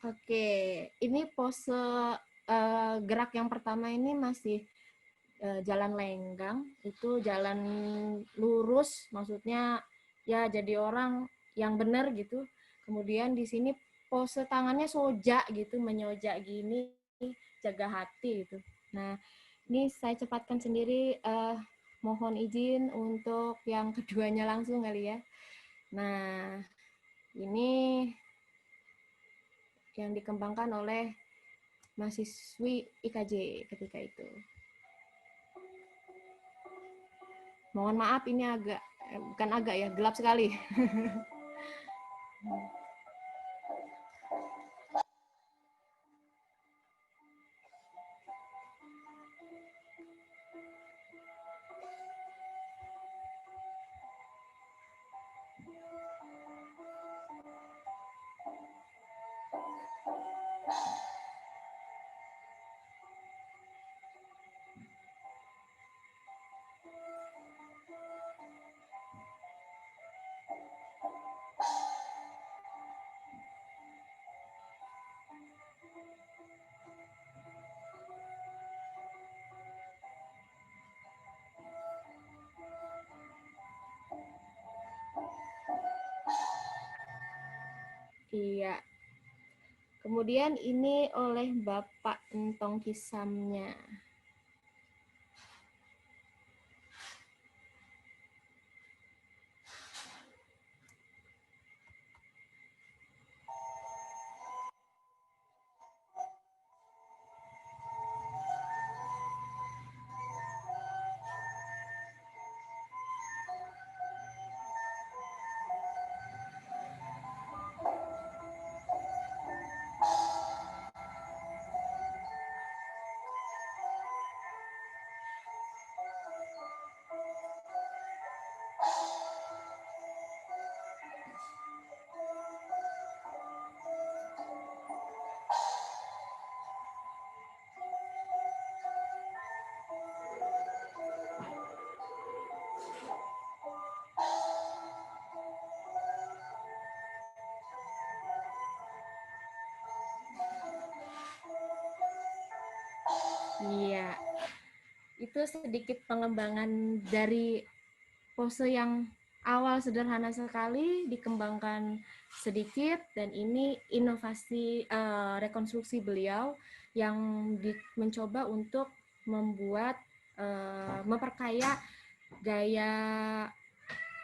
Oke, ini pose gerak yang pertama ini masih jalan lenggang, itu jalan lurus, maksudnya ya jadi orang yang benar gitu. Kemudian di sini pose tangannya soja gitu, menyoja gini, jaga hati gitu. Nah, ini saya cepatkan sendiri, mohon izin untuk yang keduanya langsung kali ya. Nah, ini yang dikembangkan oleh mahasiswi IKJ ketika itu. Mohon maaf ini bukan agak ya, gelap sekali. Iya. Kemudian ini oleh Bapak Entong Kisamnya. Iya, itu sedikit pengembangan dari pose yang awal sederhana sekali, dikembangkan sedikit, dan ini inovasi rekonstruksi beliau yang mencoba untuk membuat, memperkaya gaya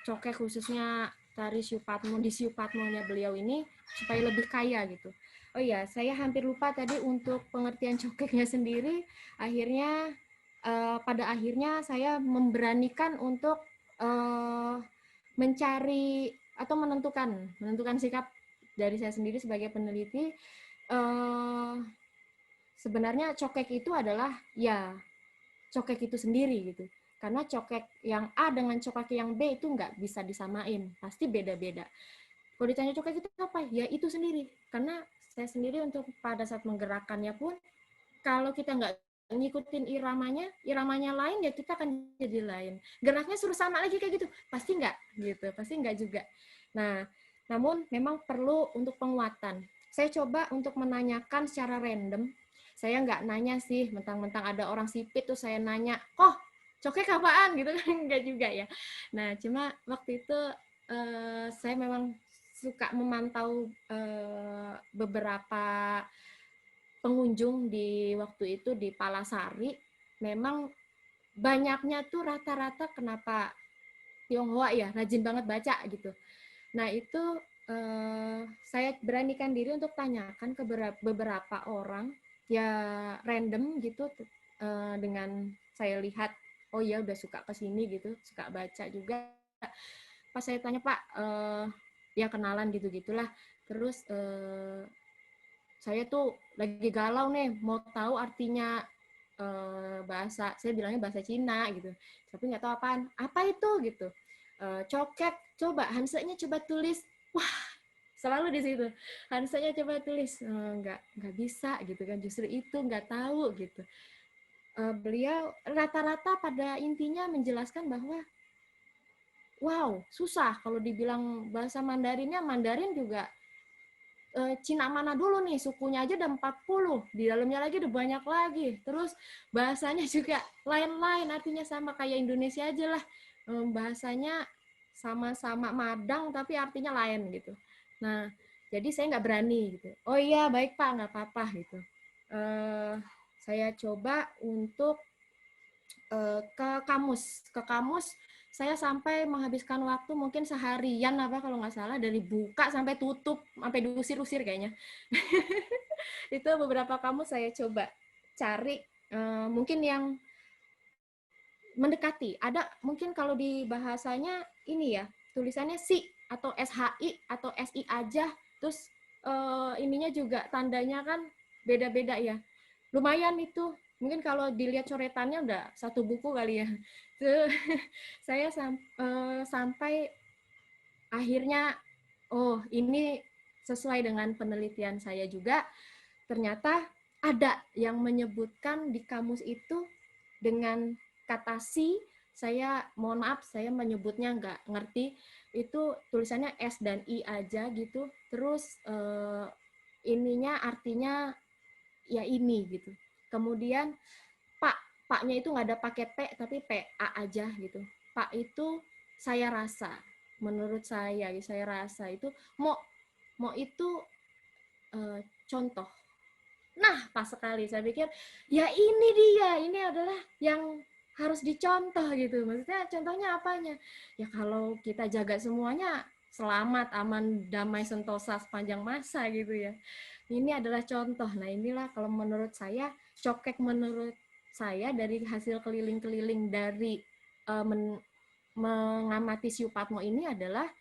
cokek khususnya tari Siupatmo di Siupatmonya beliau ini supaya lebih kaya gitu. Oh iya, saya hampir lupa tadi untuk pengertian cokeknya sendiri. Akhirnya pada akhirnya saya memberanikan untuk mencari atau menentukan sikap dari saya sendiri sebagai peneliti. Sebenarnya cokek itu adalah ya cokek itu sendiri gitu. Karena cokek yang A dengan cokek yang B itu nggak bisa disamain, pasti beda-beda. Kalau ditanya cokek itu apa? Ya itu sendiri. Karena saya sendiri untuk pada saat menggerakkannya pun, kalau kita nggak ngikutin iramanya lain, ya kita akan jadi lain. Geraknya suruh sama lagi kayak gitu, pasti nggak gitu, pasti nggak juga. Nah, namun memang perlu untuk penguatan. Saya coba untuk menanyakan secara random. Saya nggak nanya sih, mentang-mentang ada orang sipit tuh saya nanya, "Oh, cokek apaan?" gitu kan, nggak juga ya. Nah, cuma waktu itu saya memang suka memantau beberapa pengunjung di waktu itu di Palasari. Memang banyaknya tuh rata-rata kenapa Tionghoa ya, rajin banget baca gitu. Nah itu saya beranikan diri untuk tanyakan ke beberapa orang ya random gitu, dengan saya lihat oh ya udah suka kesini gitu, suka baca juga. Pas saya tanya, Pak, ya kenalan gitu gitulah, terus saya tuh lagi galau nih mau tahu artinya bahasa, saya bilangnya bahasa Cina gitu, tapi nggak tahu apaan, apa itu gitu. Cokek, coba hansanya coba tulis. Wah, selalu di situ hansanya coba tulis. Nggak bisa gitu kan, justru itu nggak tahu gitu. Beliau rata-rata pada intinya menjelaskan bahwa wow susah kalau dibilang bahasa Mandarinnya, Mandarin juga Cina mana dulu nih, sukunya aja udah 40, di dalamnya lagi udah banyak lagi, terus bahasanya juga lain-lain, artinya sama kayak Indonesia aja lah, bahasanya sama-sama Madang tapi artinya lain gitu. Nah, jadi saya nggak berani gitu. Oh iya, baik Pak, nggak apa-apa gitu. Saya coba untuk ke kamus saya sampai menghabiskan waktu mungkin seharian apa kalau nggak salah, dari buka sampai tutup, sampai diusir-usir kayaknya. Itu beberapa kamus saya coba cari, mungkin yang mendekati. Ada mungkin kalau di bahasanya ini ya, tulisannya SI atau SHI atau SI aja, terus ininya juga tandanya kan beda-beda ya. Lumayan itu, mungkin kalau dilihat coretannya udah satu buku kali ya. Saya sampai akhirnya, oh ini sesuai dengan penelitian saya juga, ternyata ada yang menyebutkan di kamus itu dengan kata si, saya mohon maaf, saya menyebutnya nggak ngerti, itu tulisannya S dan I aja gitu, terus ininya artinya ya ini gitu. Kemudian Pak, Paknya itu nggak ada pakai T, tapi PA aja gitu. Pak itu saya rasa, menurut saya rasa itu mau itu contoh. Nah, pas sekali saya pikir, ya ini dia, ini adalah yang harus dicontoh gitu. Maksudnya contohnya apanya? Ya kalau kita jaga semuanya, selamat, aman, damai, sentosa sepanjang masa gitu ya. Ini adalah contoh. Nah inilah kalau menurut saya, cokek menurut saya dari hasil keliling-keliling dari mengamati Siu Patmo ini adalah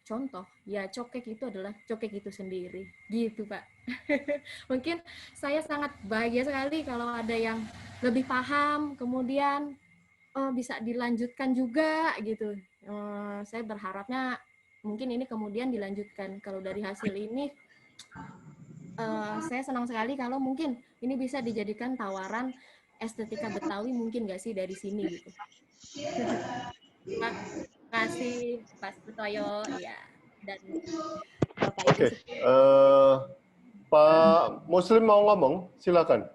contoh. Ya cokek itu adalah cokek itu sendiri. Gitu Pak. Mungkin saya sangat bahagia sekali kalau ada yang lebih paham, kemudian bisa dilanjutkan juga gitu. Saya berharapnya mungkin ini kemudian dilanjutkan. Kalau dari hasil ini, saya senang sekali kalau mungkin ini bisa dijadikan tawaran estetika Betawi, mungkin nggak sih dari sini gitu. Terima kasih Pak Sutoyo, ya, dan Bapak Ibu. Oke, Pak Muslim mau ngomong, silakan.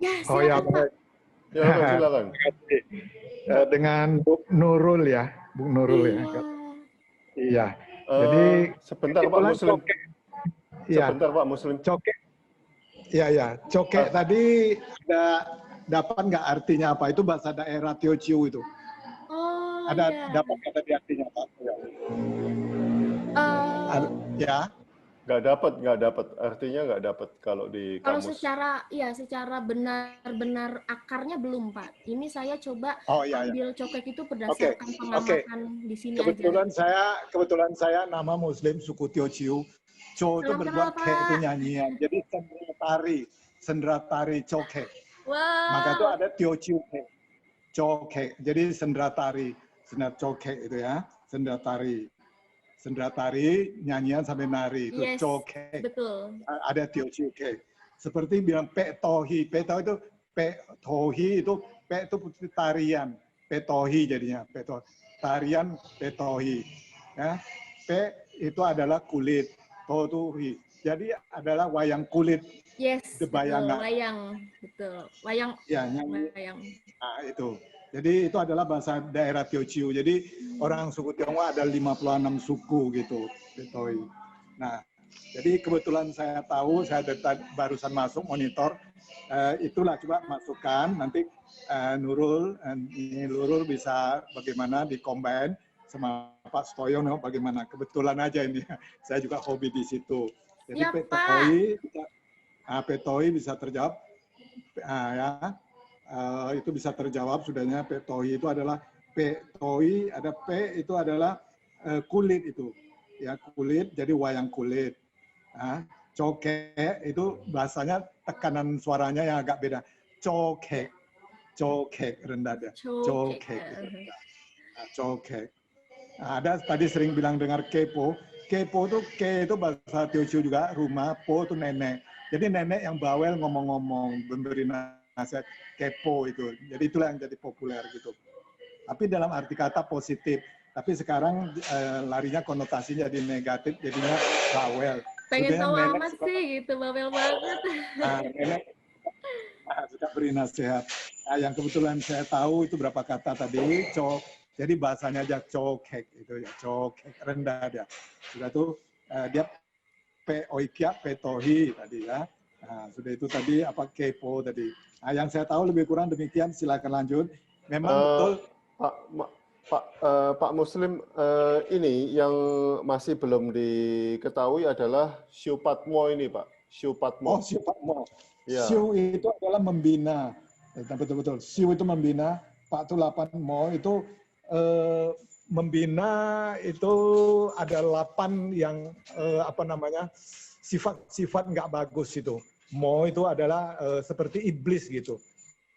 Ya, Oh ya, silakan Pak. Ya, silakan. Dengan Bung Nurul ya, Bung Nurul ya. Iya. Jadi sebentar Pak Muslim. Iya. Sebentar Pak Muslim. Cokek. Iya ya, cokek tadi dapat nggak artinya apa? Itu bahasa daerah Teochew itu. Oh, ada iya. dapat kata di artinya Pak? Ya. Nggak dapat. Artinya nggak dapat kalau di kamus. Kalau secara benar-benar akarnya belum Pak. Ini saya coba ambil cokek itu berdasarkan pengamatan di sini aja. Kebetulan saya nama Muslim suku Teochew. Cho itu berbuat ke itu nyanyian. Jadi sendera tari cokek. Wow. Maka itu ada Teochew ke. Cokek. Jadi sendera cokek itu ya, sendera tari, nyanyian sampai nari itu cokek. Betul. Ada Teochew ke. Seperti bilang petohi itu petohi itu tarian, petohi jadinya tarian petohi. Ya, pe itu adalah kulit, to itu hi. Jadi adalah wayang kulit. Yes, bayangan. Betul, wayang. Ya, wayang. Nah, itu. Jadi itu adalah bahasa daerah Teochew. Jadi orang suku Tionghoa ada 56 suku gitu, Betoi. Nah, jadi kebetulan saya tahu, saya barusan masuk monitor, itulah coba masukkan, nanti Nurul bisa bagaimana dikombin sama Pak Sutoyo, bagaimana. Kebetulan aja ini, saya juga hobi di situ. Jadi ya, Petoi bisa terjawab, itu bisa terjawab sudahnya. Petoi itu adalah Petoi, ada P itu adalah kulit itu, ya kulit, jadi wayang kulit. Cokek itu bahasanya tekanan suaranya yang agak beda. Cokek rendah dia. Cokek. Cokek. Ada tadi sering bilang dengar kepo. Kepo itu itu bahasa Teochew juga, rumah, po itu nenek. Jadi nenek yang bawel ngomong-ngomong, memberi nasihat, kepo itu. Jadi itulah yang jadi populer gitu. Tapi dalam arti kata positif. Tapi sekarang larinya konotasinya jadi negatif, jadinya bawel. Pengen tahu amat sih gitu, bawel banget. Nenek suka beri nasihat. Yang kebetulan saya tahu itu berapa kata tadi, jadi bahasanya aja cokek itu ya, cokek rendah dia. Sudah tuh dia oikia petohi tadi ya. Nah, sudah itu tadi apa kepo tadi. Nah, yang saya tahu lebih kurang demikian, silakan lanjut. Memang betul Pak Pak Muslim, ini yang masih belum diketahui adalah Siu Patmo ini, Pak. Siu Patmo. Oh, Siu Patmo. Ya. Siu itu adalah membina. Betul-betul. Siu itu membina. Pak Mo itu membina itu ada 8 yang sifat nggak bagus itu. Mo itu adalah seperti iblis gitu.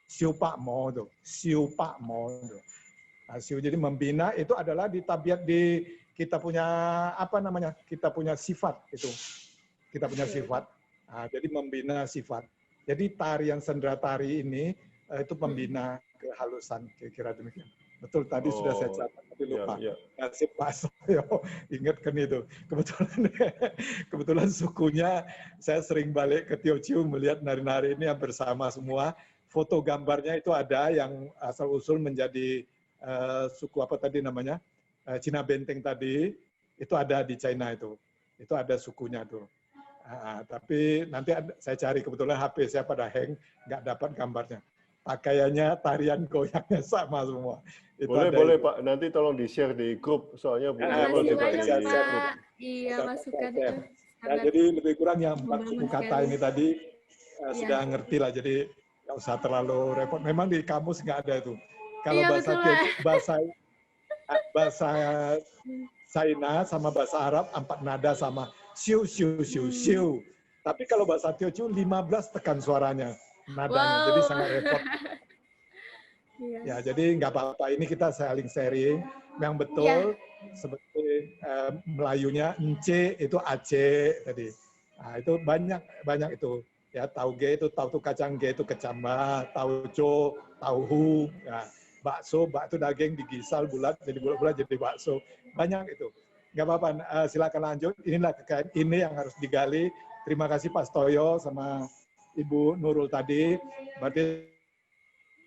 Siu Pak Mo itu. Siu Pak Mo itu. Nah, Siu jadi membina itu adalah di tabiat di kita punya kita punya sifat itu. Kita punya sifat. Nah, jadi membina sifat. Jadi tarian sendera tari ini itu membina kehalusan, kira-kira demikian. Betul, tadi sudah saya catat, tapi lupa. Nasib Pak Soyo, ingatkan itu. Kebetulan sukunya, saya sering balik ke Teochew melihat nari-nari ini hampir sama semua. Foto gambarnya itu ada yang asal-usul menjadi suku apa tadi namanya, Cina Benteng tadi, itu ada di China itu. Itu ada sukunya tuh. Tapi nanti saya cari, kebetulan HP saya pada hang, nggak dapat gambarnya. Pakaiannya, tarian, goyangnya sama semua. Itu boleh Pak, nanti tolong di-share di grup, soalnya Bu Terima juga kasih di banyak, grup. Pak. Iya, masukan itu. Ya, jadi lebih kurang yang 4 suku kata ini tadi sudah Iya. ngerti lah, jadi nggak usah terlalu repot. Memang di kamus nggak ada itu. Kalau Iya, bahasa China sama bahasa Arab 4 nada sama. Siu, siu, siu, siu. Tapi kalau bahasa Teochew 15 tekan suaranya, nadanya. Wow. Jadi sangat repot. Iya. Ya, jadi nggak apa-apa. Ini kita saling sharing. Yang betul, seperti Melayunya, ence itu Aceh tadi. Nah, itu banyak itu. Ya, tauge itu tahu tuh kacang ge itu kecamba, tauco, tauhu. Ya, bakso, bak itu daging digisal bulat, jadi bulat-bulat jadi bakso. Banyak itu. Nggak apa-apa, silakan lanjut. Inilah kekayaan ini yang harus digali. Terima kasih Pak Stoyo sama Ibu Nurul tadi. Berarti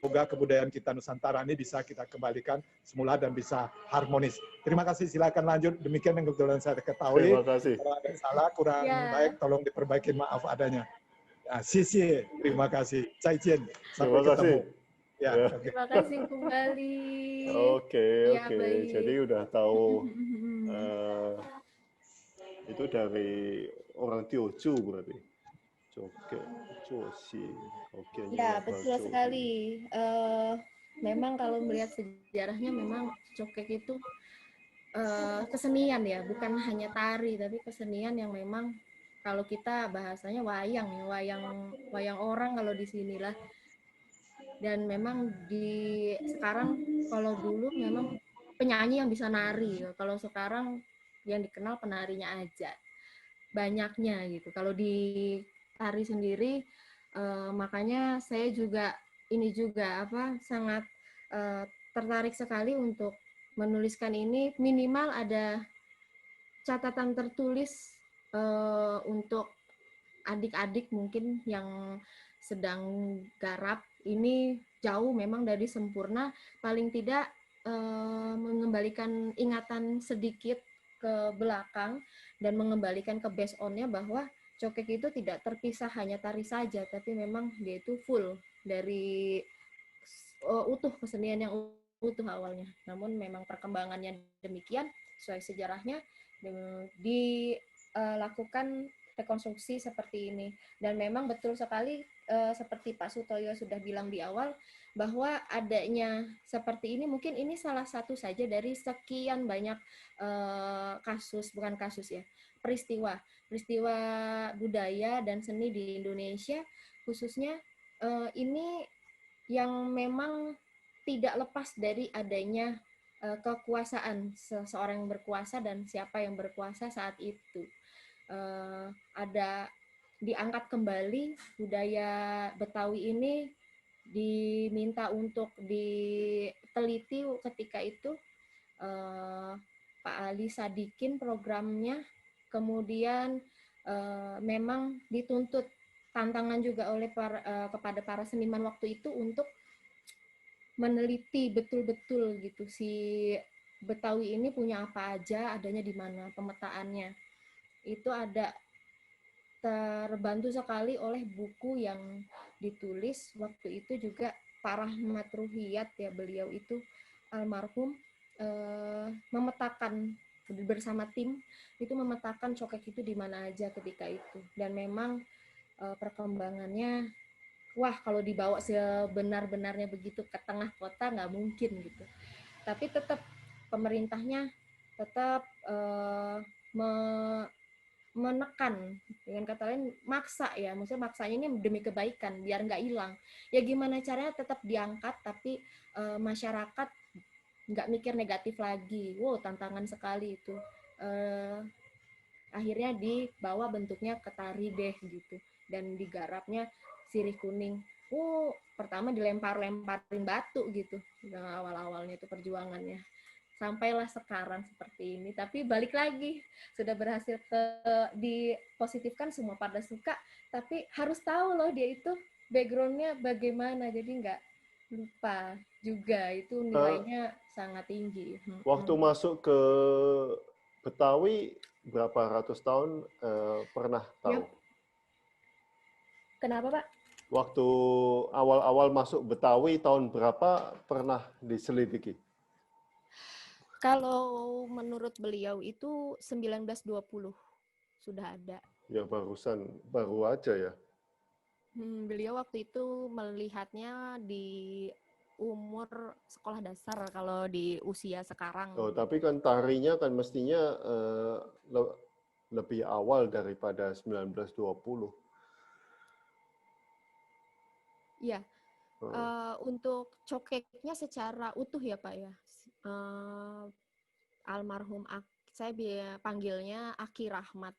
semoga kebudayaan kita Nusantara ini bisa kita kembalikan semula dan bisa harmonis. Terima kasih, silakan lanjut. Demikian yang kebetulan saya ketahui. Terima kasih. Kalau ada salah, kurang baik, tolong diperbaiki, maaf adanya. Ya, sisi, terima kasih. Zaijian, sampai ketemu. Ya, Terima kasih kembali. Oke. Jadi udah tahu itu dari orang Teochew berarti. Oke, ya, betul sekali. Memang kalau melihat sejarahnya, memang cokek itu kesenian ya, bukan hanya tari, tapi kesenian yang memang kalau kita bahasanya wayang ya, wayang orang kalau di sinilah. Dan memang sekarang kalau dulu memang penyanyi yang bisa nari, kalau sekarang yang dikenal penarinya aja banyaknya gitu. Kalau di tari sendiri, makanya saya juga sangat tertarik sekali untuk menuliskan ini. Minimal ada catatan tertulis untuk adik-adik mungkin yang sedang garap. Ini jauh memang dari sempurna, paling tidak mengembalikan ingatan sedikit ke belakang dan mengembalikan ke base on-nya bahwa cokek itu tidak terpisah hanya tari saja, tapi memang dia itu full dari utuh, kesenian yang utuh awalnya. Namun memang perkembangannya demikian, sesuai sejarahnya dilakukan rekonstruksi seperti ini. Dan memang betul sekali seperti Pak Sutoyo sudah bilang di awal, bahwa adanya seperti ini, mungkin ini salah satu saja dari sekian banyak peristiwa budaya dan seni di Indonesia, khususnya ini yang memang tidak lepas dari adanya kekuasaan seseorang yang berkuasa dan siapa yang berkuasa saat itu. Ada diangkat kembali budaya Betawi ini, diminta untuk diteliti ketika itu Pak Ali Sadikin programnya, kemudian memang dituntut tantangan juga oleh kepada para seniman waktu itu untuk meneliti betul-betul gitu si Betawi ini punya apa aja, adanya di mana, pemetaannya. Itu ada terbantu sekali oleh buku yang ditulis waktu itu juga Pak Rahmat Ruhiyat ya, beliau itu almarhum memetakan bersama tim itu memetakan cokek itu di mana aja ketika itu, dan memang perkembangannya wah kalau dibawa sebenar-benarnya begitu ke tengah kota nggak mungkin gitu, tapi tetap pemerintahnya tetap menekan, dengan kata lain maksa ya, maksudnya maksanya ini demi kebaikan biar nggak hilang ya, gimana caranya tetap diangkat tapi masyarakat nggak mikir negatif lagi. Wow, tantangan sekali itu. Akhirnya dibawa bentuknya ke tari deh gitu, dan digarapnya sirih kuning. Pertama dilempar-lemparin batu gitu, nah, awal-awalnya itu perjuangannya. Sampailah sekarang seperti ini, tapi balik lagi sudah berhasil dipositifkan, semua pada suka, tapi harus tahu loh dia itu backgroundnya bagaimana, jadi nggak lupa juga, itu nilainya sangat tinggi. Waktu masuk ke Betawi berapa ratus tahun pernah tahu? Yep. Kenapa, Pak? Waktu awal-awal masuk Betawi tahun berapa pernah diselidiki? Kalau menurut beliau itu 1920 sudah ada. Ya baru aja ya. Beliau waktu itu melihatnya di umur sekolah dasar kalau di usia sekarang. Oh, tapi kan tarinya kan mestinya lebih awal daripada 1920. Iya. Untuk cokeknya secara utuh ya Pak ya. Almarhum saya panggilnya Aki Rahmat.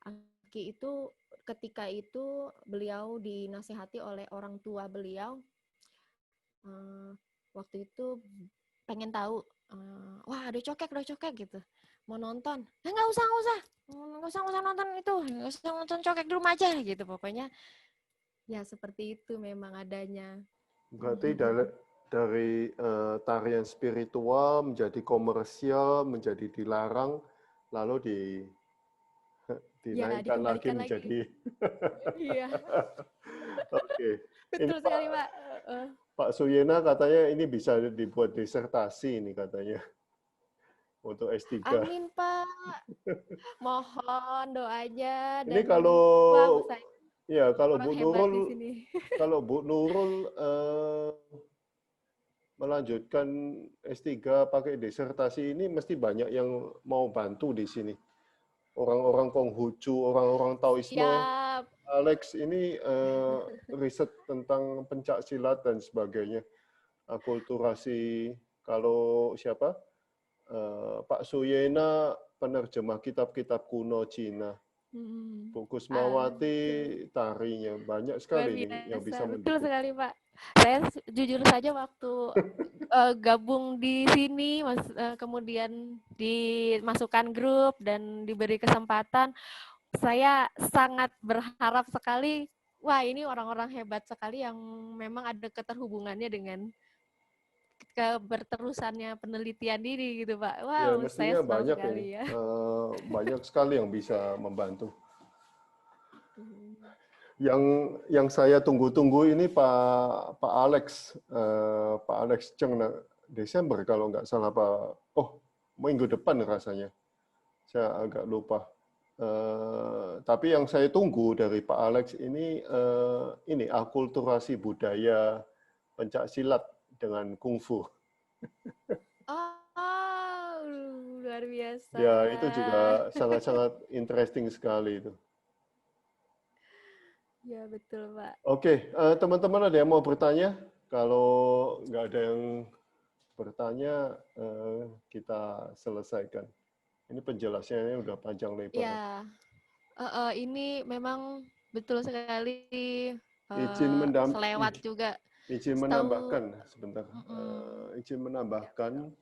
Aki itu ketika itu beliau dinasihati oleh orang tua beliau. Waktu itu pengen tahu, wah ada cokek gitu, mau nonton, nggak usah nonton itu, nggak usah nonton cokek di rumah aja gitu, pokoknya ya seperti itu memang adanya. Berarti dari tarian spiritual menjadi komersial, menjadi dilarang, lalu dinaikkan lagi menjadi. Iya. Oke. Betul sekali Pak. Pak Suyena katanya ini bisa dibuat disertasi ini katanya untuk S3. Amin Pak. Mohon doanya. Ini Dan kalau ya kalau Bu Nurul melanjutkan S3 pakai disertasi ini mesti banyak yang mau bantu di sini. Orang-orang Konghucu, orang-orang Taoisme. Siap. Alex ini riset tentang pencak silat dan sebagainya. Akulturasi, kalau siapa? Pak Suyena penerjemah kitab-kitab kuno Cina. Bu Kusmawati tarinya, banyak sekali yang bisa mendukung. Betul sekali Pak. Saya jujur saja waktu gabung di sini, kemudian dimasukkan grup dan diberi kesempatan, saya sangat berharap sekali, wah ini orang-orang hebat sekali yang memang ada keterhubungannya dengan keberterusannya penelitian ini gitu Pak. Wow, Ya, mestinya saya senang banyak sekali ini, ya. banyak sekali yang bisa membantu. Yang saya tunggu-tunggu ini Pak Alex, Pak Alex Cheng Desember kalau nggak salah Pak. Oh, minggu depan rasanya. Saya agak lupa. Tapi yang saya tunggu dari Pak Alex ini akulturasi budaya pencak silat dengan kungfu. Oh, luar biasa. Ya, itu juga sangat-sangat interesting sekali itu. Ya, betul, Pak. Oke, teman-teman ada yang mau bertanya? Kalau nggak ada yang bertanya, kita selesaikan. Ini penjelasannya udah panjang lebar. Ya, ini memang betul sekali. Selewat juga. Izin menambahkan sebentar. Izin menambahkan.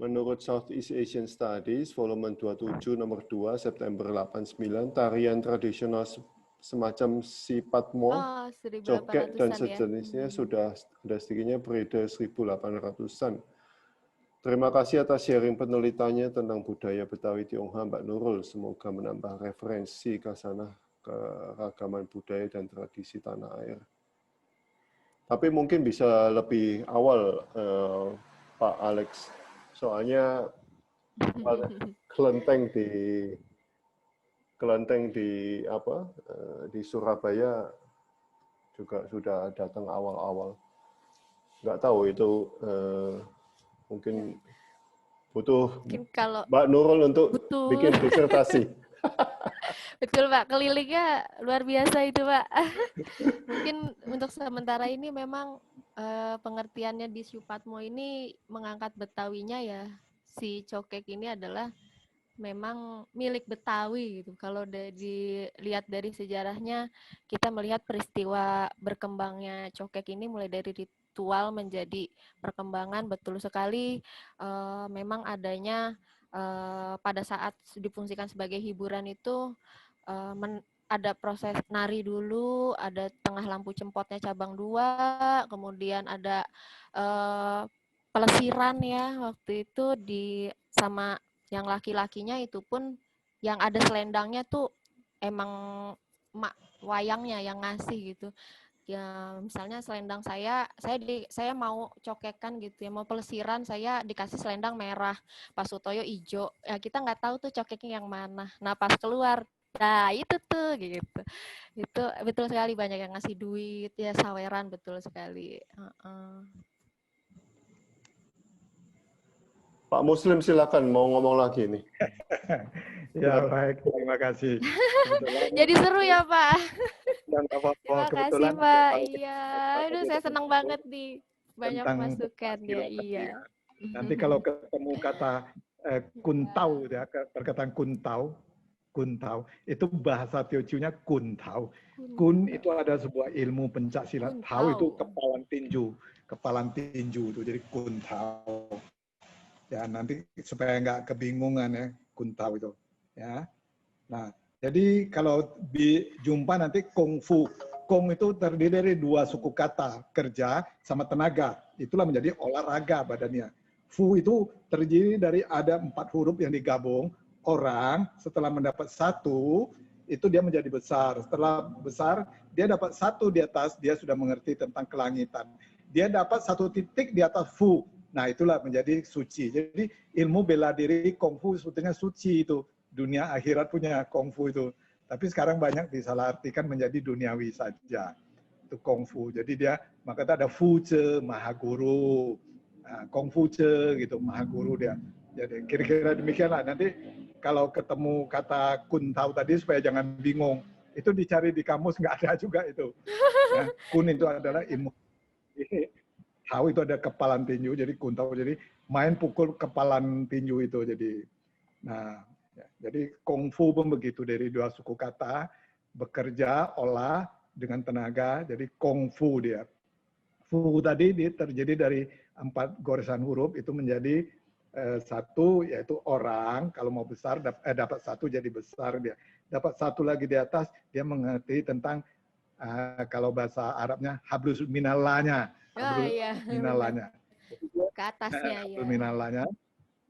Menurut Southeast Asian Studies, volume 27 nomor 2 September 89, tarian tradisional semacam sipatmo, cokek dan sejenisnya sudah ada sedikitnya beredar 1800-an. Terima kasih atas sharing penelitiannya tentang budaya Betawi Tionghoa Mbak Nurul. Semoga menambah referensi ke sana keragaman budaya dan tradisi tanah air. Tapi mungkin bisa lebih awal Pak Alex. Soalnya kelenteng di Surabaya juga sudah datang awal-awal. Nggak tahu itu mungkin butuh Mungkin kalau Mbak Nurul untuk butuh. bikin disertasi. Betul Pak, kelilingnya luar biasa itu Pak. Mungkin untuk sementara ini memang pengertiannya di Syupatmo ini mengangkat Betawinya ya. Si cokek ini adalah memang milik Betawi gitu. Kalau dilihat dari sejarahnya, kita melihat peristiwa berkembangnya cokek ini mulai dari ritual menjadi perkembangan, betul sekali. Memang adanya pada saat difungsikan sebagai hiburan itu ada proses nari dulu, ada tengah lampu cempotnya cabang 2, kemudian ada pelesiran ya waktu itu sama yang laki-lakinya itu pun yang ada selendangnya tuh emang mak wayangnya yang ngasih gitu. Ya misalnya selendang saya mau cokekan gitu ya, mau pelesiran, saya dikasih selendang merah, Pak Sutoyo ijo. Ya kita nggak tahu tuh cokeknya yang mana. Nah pas keluar, nah itu tuh gitu. Itu betul sekali, banyak yang ngasih duit ya, saweran, betul sekali. Pak Muslim silakan mau ngomong lagi nih. Ya baik, terima kasih. Jadi seru ya Pak. Dan Terima kasih Pak. Iya, aduh saya senang banget nih, banyak masukan ya. Iya. Nanti kalau ketemu kata kuntau ya, perkataan kuntau itu bahasa Teochew-nya kuntau. Kun itu ada sebuah ilmu pencak silat. Tau itu kepalan tinju itu, jadi kuntau. Ya nanti supaya nggak kebingungan ya, kuntau itu. Ya. Nah, jadi kalau jumpa nanti kungfu. Kong itu terdiri dari 2 suku kata, kerja sama tenaga. Itulah menjadi olahraga badannya. Fu itu terdiri dari ada 4 huruf yang digabung. Orang setelah mendapat 1, itu dia menjadi besar. Setelah besar, dia dapat 1 di atas, dia sudah mengerti tentang kelangitan. Dia dapat 1 titik di atas fu. Nah, itulah menjadi suci. Jadi ilmu bela diri kungfu sebetulnya suci itu. Dunia akhirat punya kungfu itu. Tapi sekarang banyak disalahartikan menjadi duniawi saja. Itu kungfu. Jadi dia, maka ada Fu Ce, Maha Guru. Nah, Kungfu Ce gitu, Maha Guru dia. Jadi kira-kira demikianlah. Nanti kalau ketemu kata kuntau tadi supaya jangan bingung. Itu dicari di kamus nggak ada juga itu. Nah, kun itu adalah ilmu. Tau itu ada kepalan tinju, jadi kuntau. Jadi main pukul kepalan tinju itu. Nah, jadi kungfu pun begitu, dari 2 suku kata, bekerja, olah dengan tenaga, jadi kungfu dia. Fu tadi terjadi dari 4 goresan huruf, itu menjadi 1 yaitu orang, kalau mau besar dapat 1 jadi besar dia. Dapat 1 lagi di atas, dia mengerti tentang kalau bahasa Arabnya hablus minallahnya. Minallahnya. Ke atasnya ya. Minallahnya.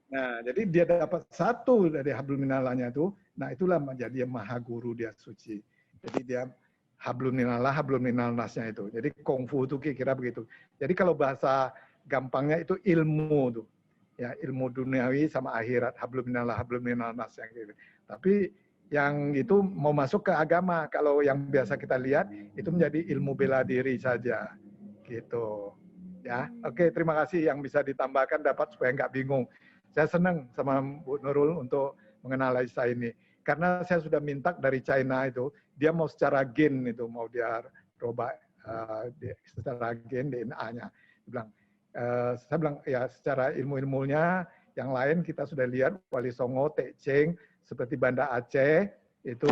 Nah, jadi dia dapat 1 dari hablum minallahnya itu. Nah, itulah menjadi maha guru, dia suci. Jadi dia hablum minallah, hablum minalnasnya itu. Jadi kungfu itu kira-kira begitu. Jadi kalau bahasa gampangnya itu ilmu tuh. Ya, ilmu duniawi sama akhirat, hablum minallah, hablum minalnas yang gitu. Tapi yang itu mau masuk ke agama, kalau yang biasa kita lihat itu menjadi ilmu bela diri saja. Gitu. Ya, oke, terima kasih yang bisa ditambahkan dapat supaya nggak bingung. Saya senang sama Bu Nurul untuk menganalisa ini. Karena saya sudah minta dari China itu, dia mau secara gen itu, mau dia robak secara gen DNA-nya. Saya bilang, ya secara ilmu-ilmunya, yang lain kita sudah lihat, Wali Songo, Tek Ching, seperti Banda Aceh, itu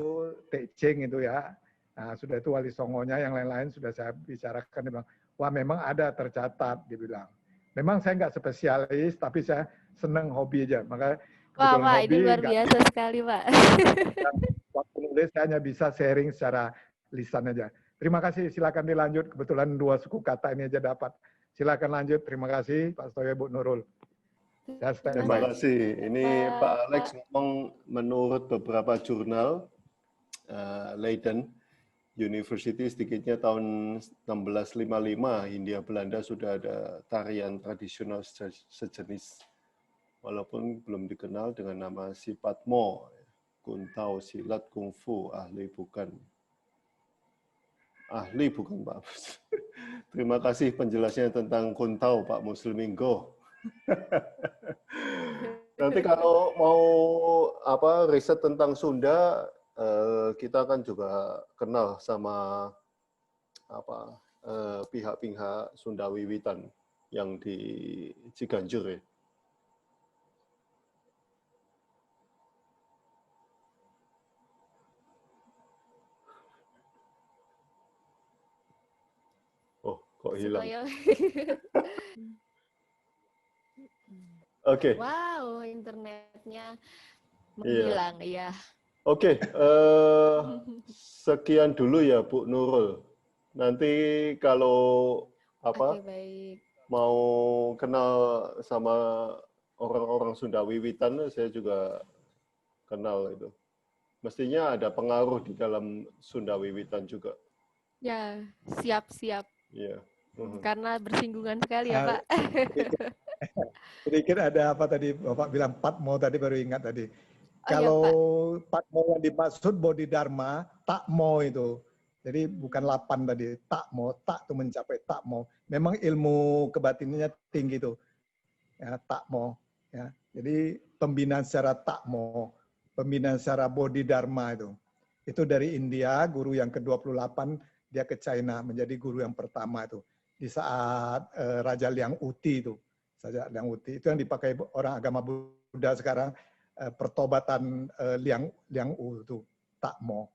Tek Ching itu ya. Nah, sudah itu Wali Songonya, yang lain-lain sudah saya bicarakan, dia bilang, wah memang ada tercatat, dia bilang. Memang saya nggak spesialis, tapi saya senang hobi aja. Maka wah Pak, ini luar biasa sekali Pak. Waktu nulis saya hanya bisa sharing secara lisan aja. Terima kasih, silakan dilanjut. Kebetulan 2 suku kata ini aja dapat. Silakan lanjut. Terima kasih Pak Sutoyo, Bu Nurul. Terima kasih. Ini Pak Alex ngomong menurut beberapa jurnal Leiden University sedikitnya tahun 1655 Hindia Belanda sudah ada tarian tradisional sejenis, walaupun belum dikenal dengan nama Sipatmo, Kuntao, silat, kungfu, ahli bukan Pak. Terima kasih penjelasannya tentang Kuntao Pak Musliminggo. Nanti kalau mau riset tentang Sunda, kita kan juga kenal sama pihak-pihak Sunda Wiwitan yang di Ciganjur ya. Oh, kok hilang? Oke. Wow, internetnya menghilang ya. Oke, sekian dulu ya Bu Nurul. Nanti kalau Baik. mau kenal sama orang-orang Sunda Wiwitan, saya juga kenal itu. Mestinya ada pengaruh di dalam Sunda Wiwitan juga. Ya, siap-siap. Iya. Karena bersinggungan sekali ya Pak. Sedikit ada apa tadi Bapak bilang Patmo tadi baru ingat tadi. Oh, Kalau ya, Patmo yang dimaksud Bodhidharma, takmo itu. Jadi bukan 8 tadi, takmo, tak itu mencapai takmo. Memang ilmu kebatinannya tinggi itu. Ya, takmo. Ya. Jadi pembinaan secara takmo, pembinaan secara Bodhidharma itu. Itu dari India, guru yang ke-28, dia ke China, menjadi guru yang pertama itu. Di saat Raja Liang Uti itu. Raja Liang Uti, itu yang dipakai orang agama Buddha sekarang, pertobatan Liang U itu, takmo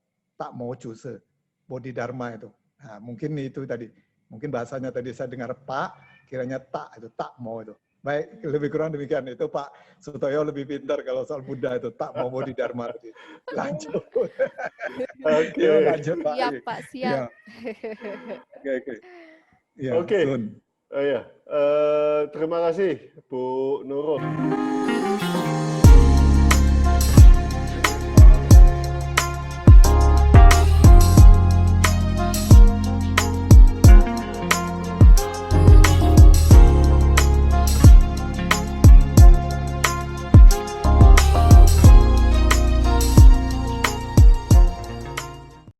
cuse, Bodhidharma itu. Nah, mungkin itu tadi, mungkin bahasanya tadi saya dengar Pak, kiranya tak itu, takmo itu. Baik, lebih kurang demikian. Itu Pak Sutoyo lebih pintar kalau soal Buddha itu, takmo Bodhidharma tadi. Lanjut. Oke. Lanjut Pak. Siap Pak, siap. Oke. Ya, Oke. Sun. Terima kasih Bu Nurul.